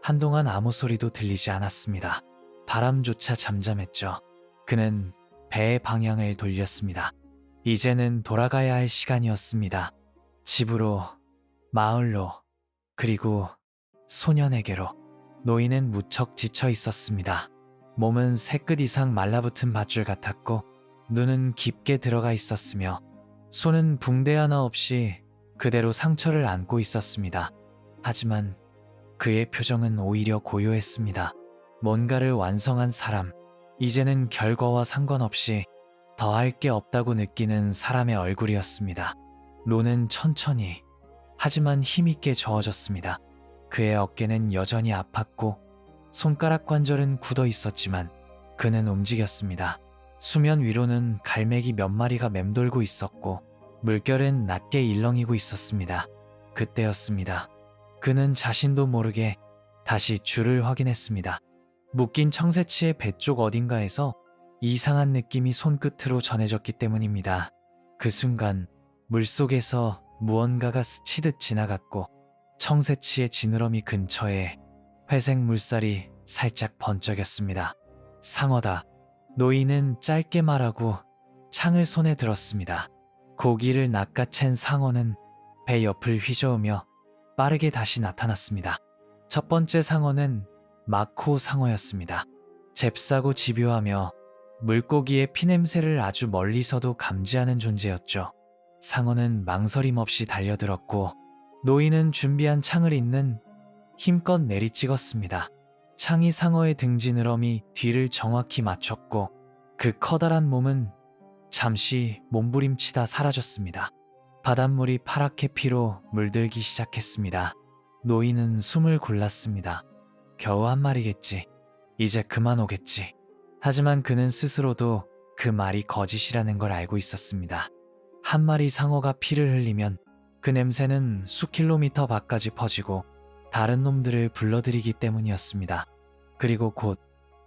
한동안 아무 소리도 들리지 않았습니다. 바람조차 잠잠했죠. 그는 배의 방향을 돌렸습니다. 이제는 돌아가야 할 시간이었습니다. 집으로, 마을로, 그리고 소년에게로. 노인은 무척 지쳐 있었습니다. 몸은 새끝 이상 말라붙은 밧줄 같았고 눈은 깊게 들어가 있었으며 손은 붕대 하나 없이 그대로 상처를 안고 있었습니다. 하지만 그의 표정은 오히려 고요했습니다. 뭔가를 완성한 사람, 이제는 결과와 상관없이 더할 게 없다고 느끼는 사람의 얼굴이었습니다. 론은 천천히 하지만 힘있게 저어졌습니다. 그의 어깨는 여전히 아팠고 손가락 관절은 굳어 있었지만 그는 움직였습니다. 수면 위로는 갈매기 몇 마리가 맴돌고 있었고 물결은 낮게 일렁이고 있었습니다. 그때였습니다. 그는 자신도 모르게 다시 줄을 확인했습니다. 묶인 청새치의 배 쪽 어딘가에서 이상한 느낌이 손끝으로 전해졌기 때문입니다. 그 순간 물속에서 무언가가 스치듯 지나갔고 청새치의 지느러미 근처에 회색 물살이 살짝 번쩍였습니다. 상어다. 노인은 짧게 말하고 창을 손에 들었습니다. 고기를 낚아챈 상어는 배 옆을 휘저으며 빠르게 다시 나타났습니다. 첫 번째 상어는 마코 상어였습니다. 잽싸고 집요하며 물고기의 피냄새를 아주 멀리서도 감지하는 존재였죠. 상어는 망설임 없이 달려들었고 노인은 준비한 창을 잇는 힘껏 내리찍었습니다. 창이 상어의 등 지느러미 뒤를 정확히 맞췄고 그 커다란 몸은 잠시 몸부림치다 사라졌습니다. 바닷물이 파랗게 피로 물들기 시작했습니다. 노인은 숨을 골랐습니다. 겨우 한 마리겠지. 이제 그만 오겠지. 하지만 그는 스스로도 그 말이 거짓이라는 걸 알고 있었습니다. 한 마리 상어가 피를 흘리면 그 냄새는 수킬로미터 밖까지 퍼지고 다른 놈들을 불러들이기 때문이었습니다. 그리고 곧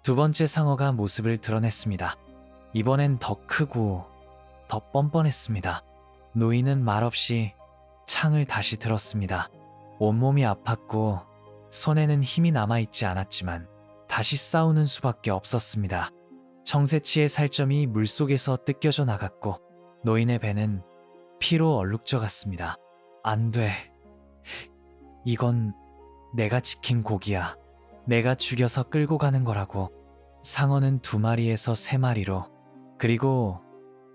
두 번째 상어가 모습을 드러냈습니다. 이번엔 더 크고 더 뻔뻔했습니다. 노인은 말없이 창을 다시 들었습니다. 온몸이 아팠고 손에는 힘이 남아있지 않았지만 다시 싸우는 수밖에 없었습니다. 청새치의 살점이 물속에서 뜯겨져 나갔고 노인의 배는 피로 얼룩져 갔습니다. 안 돼. 이건 내가 지킨 고기야. 내가 죽여서 끌고 가는 거라고. 상어는 2마리에서 3마리로 그리고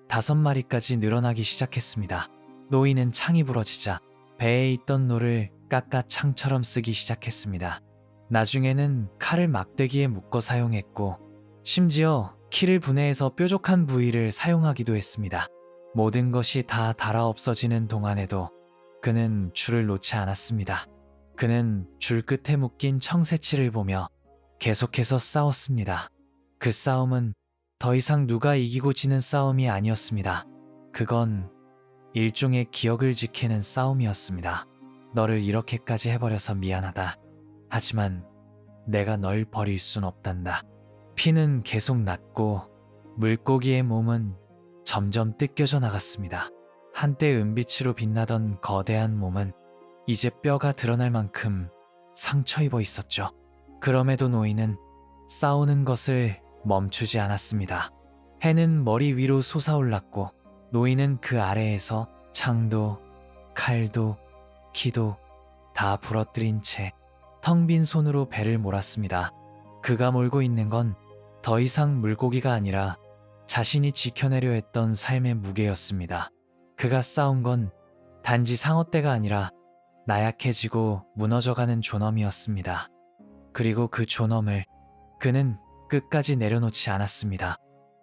5마리까지 늘어나기 시작했습니다. 노이는 창이 부러지자 배에 있던 노를 깎아 창처럼 쓰기 시작했습니다. 나중에는 칼을 막대기에 묶어 사용했고 심지어 키를 분해해서 뾰족한 부위를 사용하기도 했습니다. 모든 것이 다 닳아 없어지는 동안에도 그는 줄을 놓지 않았습니다. 그는 줄 끝에 묶인 청새치를 보며 계속해서 싸웠습니다. 그 싸움은 더 이상 누가 이기고 지는 싸움이 아니었습니다. 그건 일종의 기억을 지키는 싸움이었습니다. 너를 이렇게까지 해버려서 미안하다. 하지만 내가 널 버릴 순 없단다. 피는 계속 났고 물고기의 몸은 점점 뜯겨져 나갔습니다. 한때 은빛으로 빛나던 거대한 몸은 이제 뼈가 드러날 만큼 상처 입어 있었죠. 그럼에도 노인은 싸우는 것을 멈추지 않았습니다. 해는 머리 위로 솟아올랐고 노인은 그 아래에서 창도 칼도 키도 다 부러뜨린 채 텅 빈 손으로 배를 몰았습니다. 그가 몰고 있는 건 더 이상 물고기가 아니라 자신이 지켜내려 했던 삶의 무게였습니다. 그가 싸운 건 단지 상어떼가 아니라 나약해지고 무너져가는 존엄이었습니다. 그리고 그 존엄을 그는 끝까지 내려놓지 않았습니다.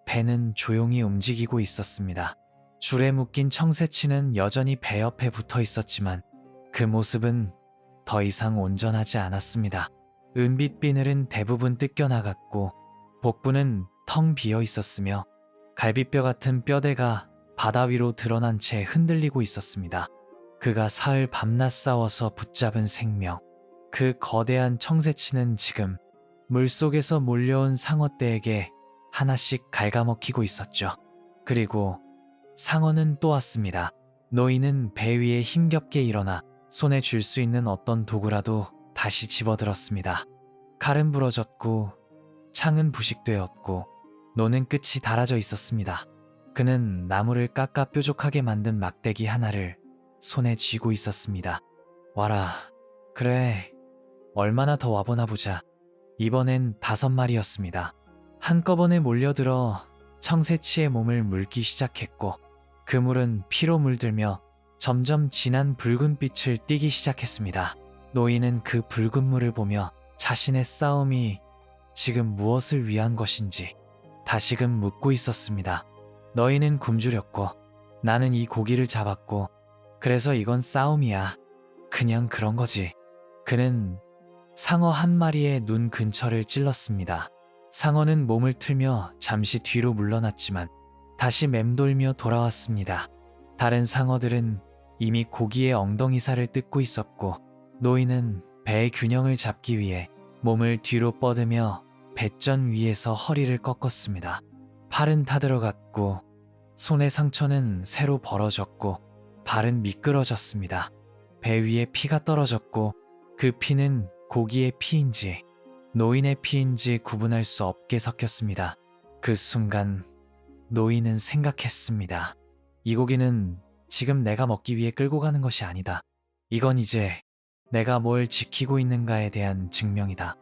배는 조용히 움직이고 있었습니다. 줄에 묶인 청새치는 여전히 배 옆에 붙어 있었지만 그 모습은 더 이상 온전하지 않았습니다. 은빛 비늘은 대부분 뜯겨나갔고 복부는 텅 비어 있었으며 갈비뼈 같은 뼈대가 바다 위로 드러난 채 흔들리고 있었습니다. 그가 사흘 밤낮 싸워서 붙잡은 생명, 그 거대한 청새치는 지금 물속에서 몰려온 상어떼에게 하나씩 갉아먹히고 있었죠. 그리고 상어는 또 왔습니다. 노인은 배 위에 힘겹게 일어나 손에 쥘 수 있는 어떤 도구라도 다시 집어들었습니다. 칼은 부러졌고 창은 부식되었고 노는 끝이 닳아져 있었습니다. 그는 나무를 깎아 뾰족하게 만든 막대기 하나를 손에 쥐고 있었습니다. 와라. 그래. 얼마나 더 와보나 보자. 이번엔 5마리였습니다. 한꺼번에 몰려들어 청새치의 몸을 물기 시작했고 그 물은 피로 물들며 점점 진한 붉은 빛을 띠기 시작했습니다. 노인은 그 붉은 물을 보며 자신의 싸움이 지금 무엇을 위한 것인지 다시금 묻고 있었습니다. 너희는 굶주렸고 나는 이 고기를 잡았고 그래서 이건 싸움이야. 그냥 그런 거지. 그는 상어 한 마리의 눈 근처를 찔렀습니다. 상어는 몸을 틀며 잠시 뒤로 물러났지만 다시 맴돌며 돌아왔습니다. 다른 상어들은 이미 고기의 엉덩이살을 뜯고 있었고 노인은 배의 균형을 잡기 위해 몸을 뒤로 뻗으며 배전 위에서 허리를 꺾었습니다. 팔은 타들어갔고 손의 상처는 새로 벌어졌고 발은 미끄러졌습니다. 배 위에 피가 떨어졌고 그 피는 고기의 피인지 노인의 피인지 구분할 수 없게 섞였습니다. 그 순간 노인은 생각했습니다. 이 고기는 지금 내가 먹기 위해 끌고 가는 것이 아니다. 이건 이제 내가 뭘 지키고 있는가에 대한 증명이다.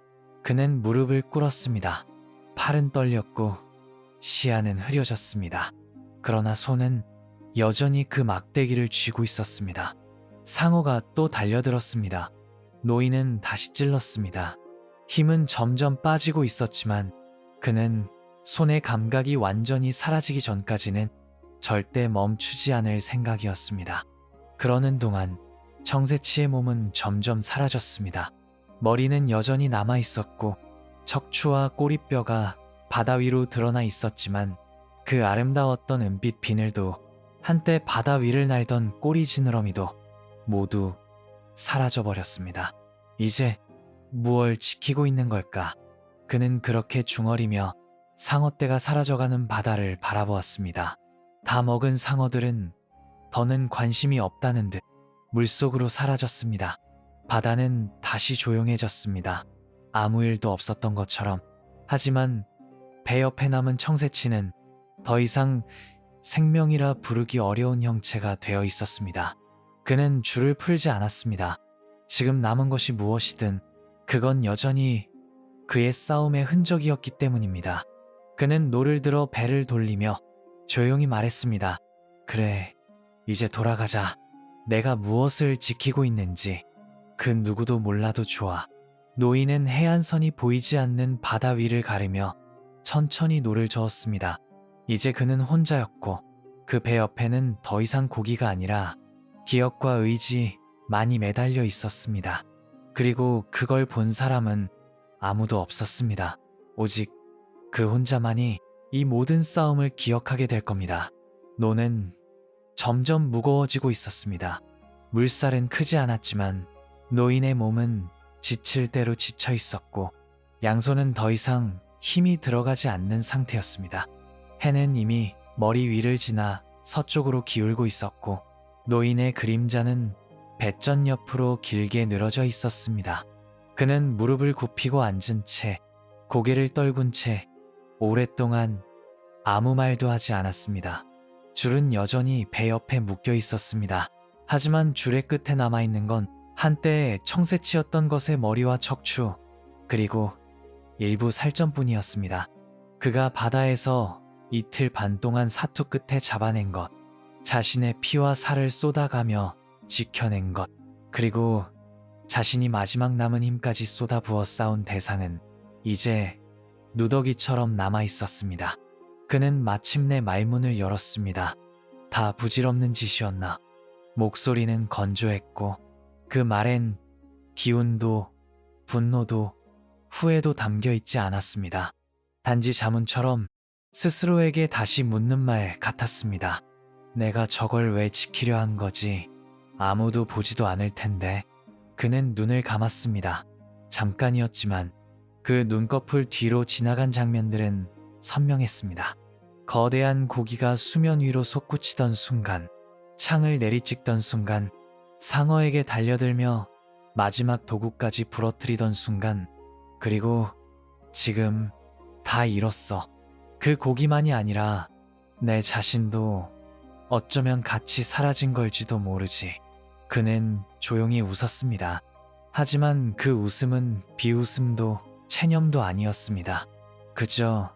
그는 무릎을 꿇었습니다. 팔은 떨렸고 시야는 흐려졌습니다. 그러나 손은 여전히 그 막대기를 쥐고 있었습니다. 상어가 또 달려들었습니다. 노인은 다시 찔렀습니다. 힘은 점점 빠지고 있었지만 그는 손의 감각이 완전히 사라지기 전까지는 절대 멈추지 않을 생각이었습니다. 그러는 동안 청새치의 몸은 점점 사라졌습니다. 머리는 여전히 남아 있었고 척추와 꼬리뼈가 바다 위로 드러나 있었지만 그 아름다웠던 은빛 비늘도 한때 바다 위를 날던 꼬리 지느러미도 모두 사라져버렸습니다. 이제 무얼 지키고 있는 걸까? 그는 그렇게 중얼이며 상어떼가 사라져가는 바다를 바라보았습니다. 다 먹은 상어들은 더는 관심이 없다는 듯 물속으로 사라졌습니다. 바다는 다시 조용해졌습니다. 아무 일도 없었던 것처럼. 하지만 배 옆에 남은 청새치는 더 이상 생명이라 부르기 어려운 형체가 되어 있었습니다. 그는 줄을 풀지 않았습니다. 지금 남은 것이 무엇이든 그건 여전히 그의 싸움의 흔적이었기 때문입니다. 그는 노를 들어 배를 돌리며 조용히 말했습니다. 그래, 이제 돌아가자. 내가 무엇을 지키고 있는지 그 누구도 몰라도 좋아. 노인은 해안선이 보이지 않는 바다 위를 가르며 천천히 노를 저었습니다. 이제 그는 혼자였고 그 배 옆에는 더 이상 고기가 아니라 기억과 의지만이 매달려 있었습니다. 그리고 그걸 본 사람은 아무도 없었습니다. 오직 그 혼자만이 이 모든 싸움을 기억하게 될 겁니다. 노는 점점 무거워지고 있었습니다. 물살은 크지 않았지만 노인의 몸은 지칠 대로 지쳐 있었고 양손은 더 이상 힘이 들어가지 않는 상태였습니다. 해는 이미 머리 위를 지나 서쪽으로 기울고 있었고 노인의 그림자는 배전 옆으로 길게 늘어져 있었습니다. 그는 무릎을 굽히고 앉은 채 고개를 떨군 채 오랫동안 아무 말도 하지 않았습니다. 줄은 여전히 배 옆에 묶여 있었습니다. 하지만 줄의 끝에 남아있는 건 한때 청새치였던 것의 머리와 척추, 그리고 일부 살점뿐이었습니다. 그가 바다에서 이틀 반 동안 사투 끝에 잡아낸 것, 자신의 피와 살을 쏟아가며 지켜낸 것, 그리고 자신이 마지막 남은 힘까지 쏟아부어 쌓은 대상은 이제 누더기처럼 남아 있었습니다. 그는 마침내 말문을 열었습니다. 다 부질없는 짓이었나. 목소리는 건조했고 그 말엔 기운도 분노도 후회도 담겨 있지 않았습니다. 단지 자문처럼 스스로에게 다시 묻는 말 같았습니다. 내가 저걸 왜 지키려 한 거지? 아무도 보지도 않을 텐데. 그는 눈을 감았습니다. 잠깐이었지만 그 눈꺼풀 뒤로 지나간 장면들은 선명했습니다. 거대한 고기가 수면 위로 솟구치던 순간, 창을 내리찍던 순간, 상어에게 달려들며 마지막 도구까지 부러뜨리던 순간, 그리고 지금 다 잃었어. 그 고기만이 아니라 내 자신도 어쩌면 같이 사라진 걸지도 모르지. 그는 조용히 웃었습니다. 하지만 그 웃음은 비웃음도 체념도 아니었습니다. 그저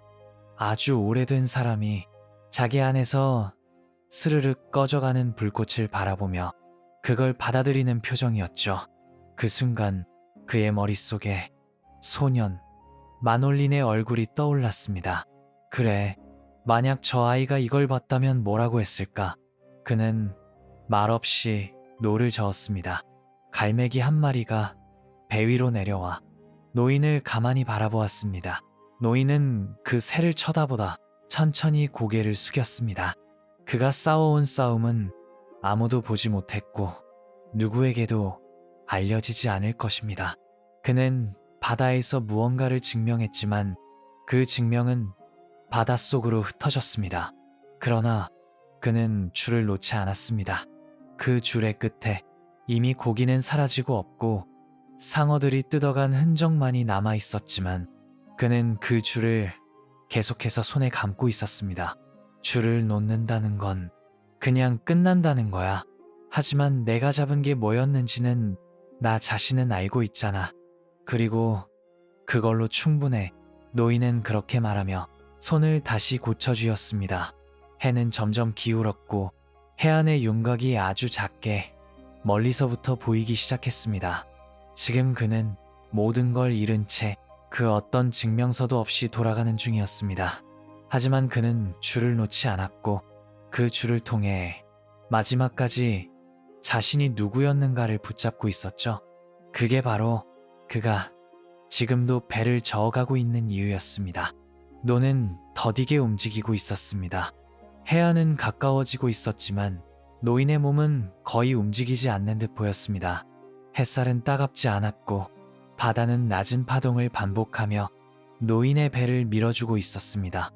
아주 오래된 사람이 자기 안에서 스르륵 꺼져가는 불꽃을 바라보며 그걸 받아들이는 표정이었죠. 그 순간 그의 머릿속에 소년 마놀린의 얼굴이 떠올랐습니다. 그래, 만약 저 아이가 이걸 봤다면 뭐라고 했을까? 그는 말없이 노를 저었습니다. 갈매기 한 마리가 배 위로 내려와 노인을 가만히 바라보았습니다. 노인은 그 새를 쳐다보다 천천히 고개를 숙였습니다. 그가 싸워온 싸움은 아무도 보지 못했고 누구에게도 알려지지 않을 것입니다. 그는 바다에서 무언가를 증명했지만 그 증명은 바닷속으로 흩어졌습니다. 그러나 그는 줄을 놓지 않았습니다. 그 줄의 끝에 이미 고기는 사라지고 없고 상어들이 뜯어간 흔적만이 남아 있었지만 그는 그 줄을 계속해서 손에 감고 있었습니다. 줄을 놓는다는 건 그냥 끝난다는 거야. 하지만 내가 잡은 게 뭐였는지는 나 자신은 알고 있잖아. 그리고 그걸로 충분해. 노인은 그렇게 말하며 손을 다시 고쳐주었습니다. 해는 점점 기울었고 해안의 윤곽이 아주 작게 멀리서부터 보이기 시작했습니다. 지금 그는 모든 걸 잃은 채 그 어떤 증명서도 없이 돌아가는 중이었습니다. 하지만 그는 줄을 놓지 않았고 그 줄을 통해 마지막까지 자신이 누구였는가를 붙잡고 있었죠. 그게 바로 그가 지금도 배를 저어가고 있는 이유였습니다. 노는 더디게 움직이고 있었습니다. 해안은 가까워지고 있었지만 노인의 몸은 거의 움직이지 않는 듯 보였습니다. 햇살은 따갑지 않았고 바다는 낮은 파동을 반복하며 노인의 배를 밀어주고 있었습니다.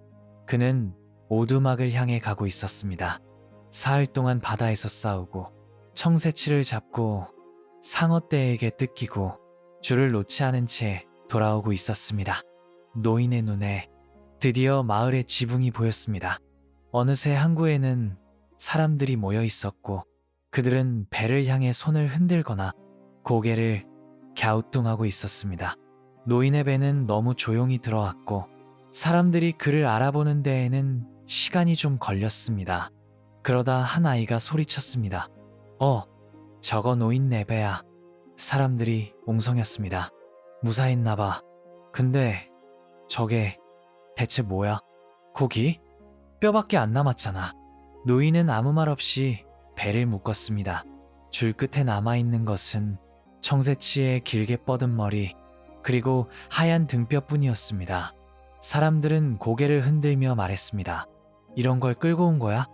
그는 오두막을 향해 가고 있었습니다. 사흘 동안 바다에서 싸우고 청새치를 잡고 상어떼에게 뜯기고 줄을 놓지 않은 채 돌아오고 있었습니다. 노인의 눈에 드디어 마을의 지붕이 보였습니다. 어느새 항구에는 사람들이 모여 있었고 그들은 배를 향해 손을 흔들거나 고개를 갸우뚱하고 있었습니다. 노인의 배는 너무 조용히 들어왔고 사람들이 그를 알아보는 데에는 시간이 좀 걸렸습니다. 그러다 한 아이가 소리쳤습니다. 저거 노인 네배야. 사람들이 옹성였습니다. 무사했나봐. 근데 저게 대체 뭐야? 고기? 뼈밖에 안 남았잖아. 노인은 아무 말 없이 배를 묶었습니다. 줄 끝에 남아있는 것은 청새치의 길게 뻗은 머리, 그리고 하얀 등뼈뿐이었습니다. 사람들은 고개를 흔들며 말했습니다. 이런 걸 끌고 온 거야?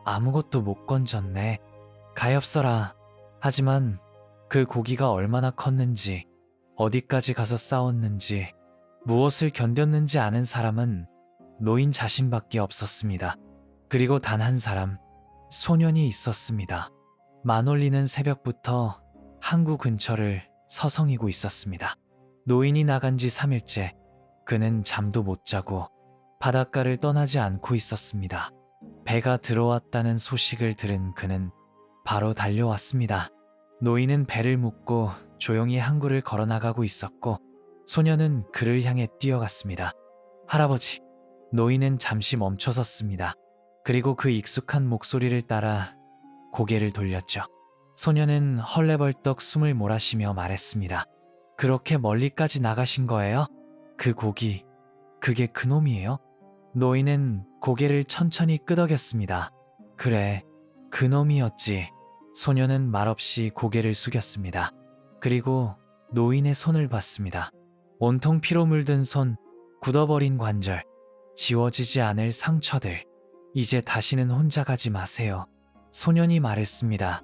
아무것도 못 건졌네. 가엾어라. 하지만 그 고기가 얼마나 컸는지, 어디까지 가서 싸웠는지, 무엇을 견뎠는지 아는 사람은 노인 자신밖에 없었습니다. 그리고 단 한 사람, 소년이 있었습니다. 만올리는 새벽부터 항구 근처를 서성이고 있었습니다. 노인이 나간 지 3일째, 그는 잠도 못 자고 바닷가를 떠나지 않고 있었습니다. 배가 들어왔다는 소식을 들은 그는 바로 달려왔습니다. 노인은 배를 묶고 조용히 항구를 걸어나가고 있었고, 소년은 그를 향해 뛰어갔습니다. 할아버지! 노인은 잠시 멈춰섰습니다. 그리고 그 익숙한 목소리를 따라 고개를 돌렸죠. 소년은 헐레벌떡 숨을 몰아쉬며 말했습니다. 그렇게 멀리까지 나가신 거예요? 그 고기, 그게 그놈이에요? 노인은 고개를 천천히 끄덕였습니다. 그래, 그놈이었지. 소년은 말없이 고개를 숙였습니다. 그리고 노인의 손을 봤습니다. 온통 피로 물든 손, 굳어버린 관절, 지워지지 않을 상처들. 이제 다시는 혼자 가지 마세요. 소년이 말했습니다.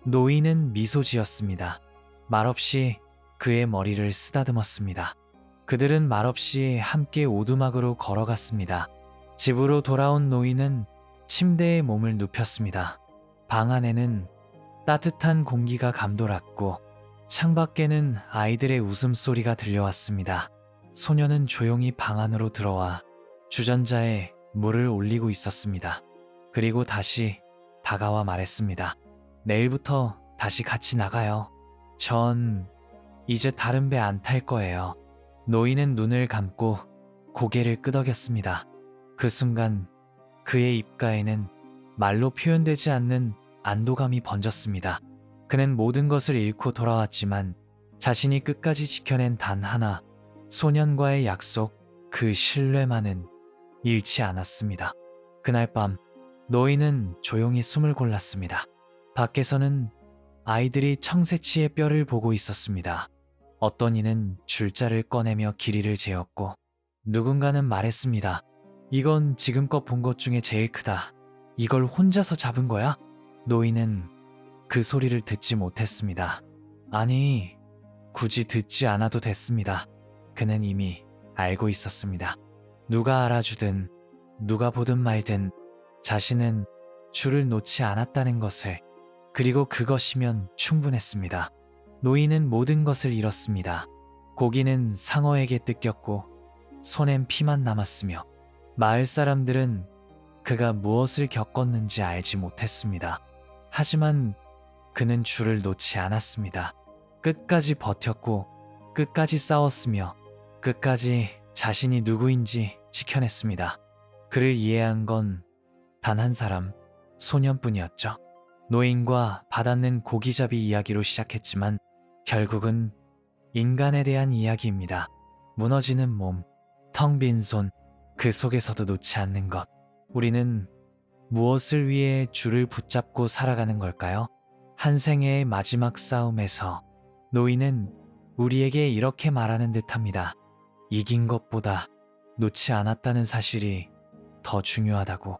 노인은 미소 지었습니다. 말없이 그의 머리를 쓰다듬었습니다. 그들은 말없이 함께 오두막으로 걸어갔습니다. 집으로 돌아온 노인은 침대에 몸을 눕혔습니다. 방 안에는 따뜻한 공기가 감돌았고, 창밖에는 아이들의 웃음소리가 들려왔습니다. 소년은 조용히 방 안으로 들어와 주전자에 물을 올리고 있었습니다. 그리고 다시 다가와 말했습니다. 내일부터 다시 같이 나가요. 전 이제 다른 배 안 탈 거예요. 노인은 눈을 감고 고개를 끄덕였습니다. 그 순간 그의 입가에는 말로 표현되지 않는 안도감이 번졌습니다. 그는 모든 것을 잃고 돌아왔지만 자신이 끝까지 지켜낸 단 하나, 소년과의 약속, 그 신뢰만은 잃지 않았습니다. 그날 밤 노인은 조용히 숨을 골랐습니다. 밖에서는 아이들이 청새치의 뼈를 보고 있었습니다. 어떤 이는 줄자를 꺼내며 길이를 재었고, 누군가는 말했습니다. 이건 지금껏 본 것 중에 제일 크다. 이걸 혼자서 잡은 거야? 노인은 그 소리를 듣지 못했습니다. 아니, 굳이 듣지 않아도 됐습니다. 그는 이미 알고 있었습니다. 누가 알아주든 누가 보든 말든 자신은 줄을 놓지 않았다는 것을, 그리고 그것이면 충분했습니다. 노인은 모든 것을 잃었습니다. 고기는 상어에게 뜯겼고 손엔 피만 남았으며, 마을 사람들은 그가 무엇을 겪었는지 알지 못했습니다. 하지만 그는 줄을 놓지 않았습니다. 끝까지 버텼고 끝까지 싸웠으며 끝까지 자신이 누구인지 지켜냈습니다. 그를 이해한 건 단 한 사람, 소년뿐이었죠. 노인과 바닿는 고기잡이 이야기로 시작했지만 결국은 인간에 대한 이야기입니다. 무너지는 몸, 텅 빈 손, 그 속에서도 놓지 않는 것. 우리는 무엇을 위해 줄을 붙잡고 살아가는 걸까요? 한 생애의 마지막 싸움에서 노인은 우리에게 이렇게 말하는 듯합니다. 이긴 것보다 놓지 않았다는 사실이 더 중요하다고.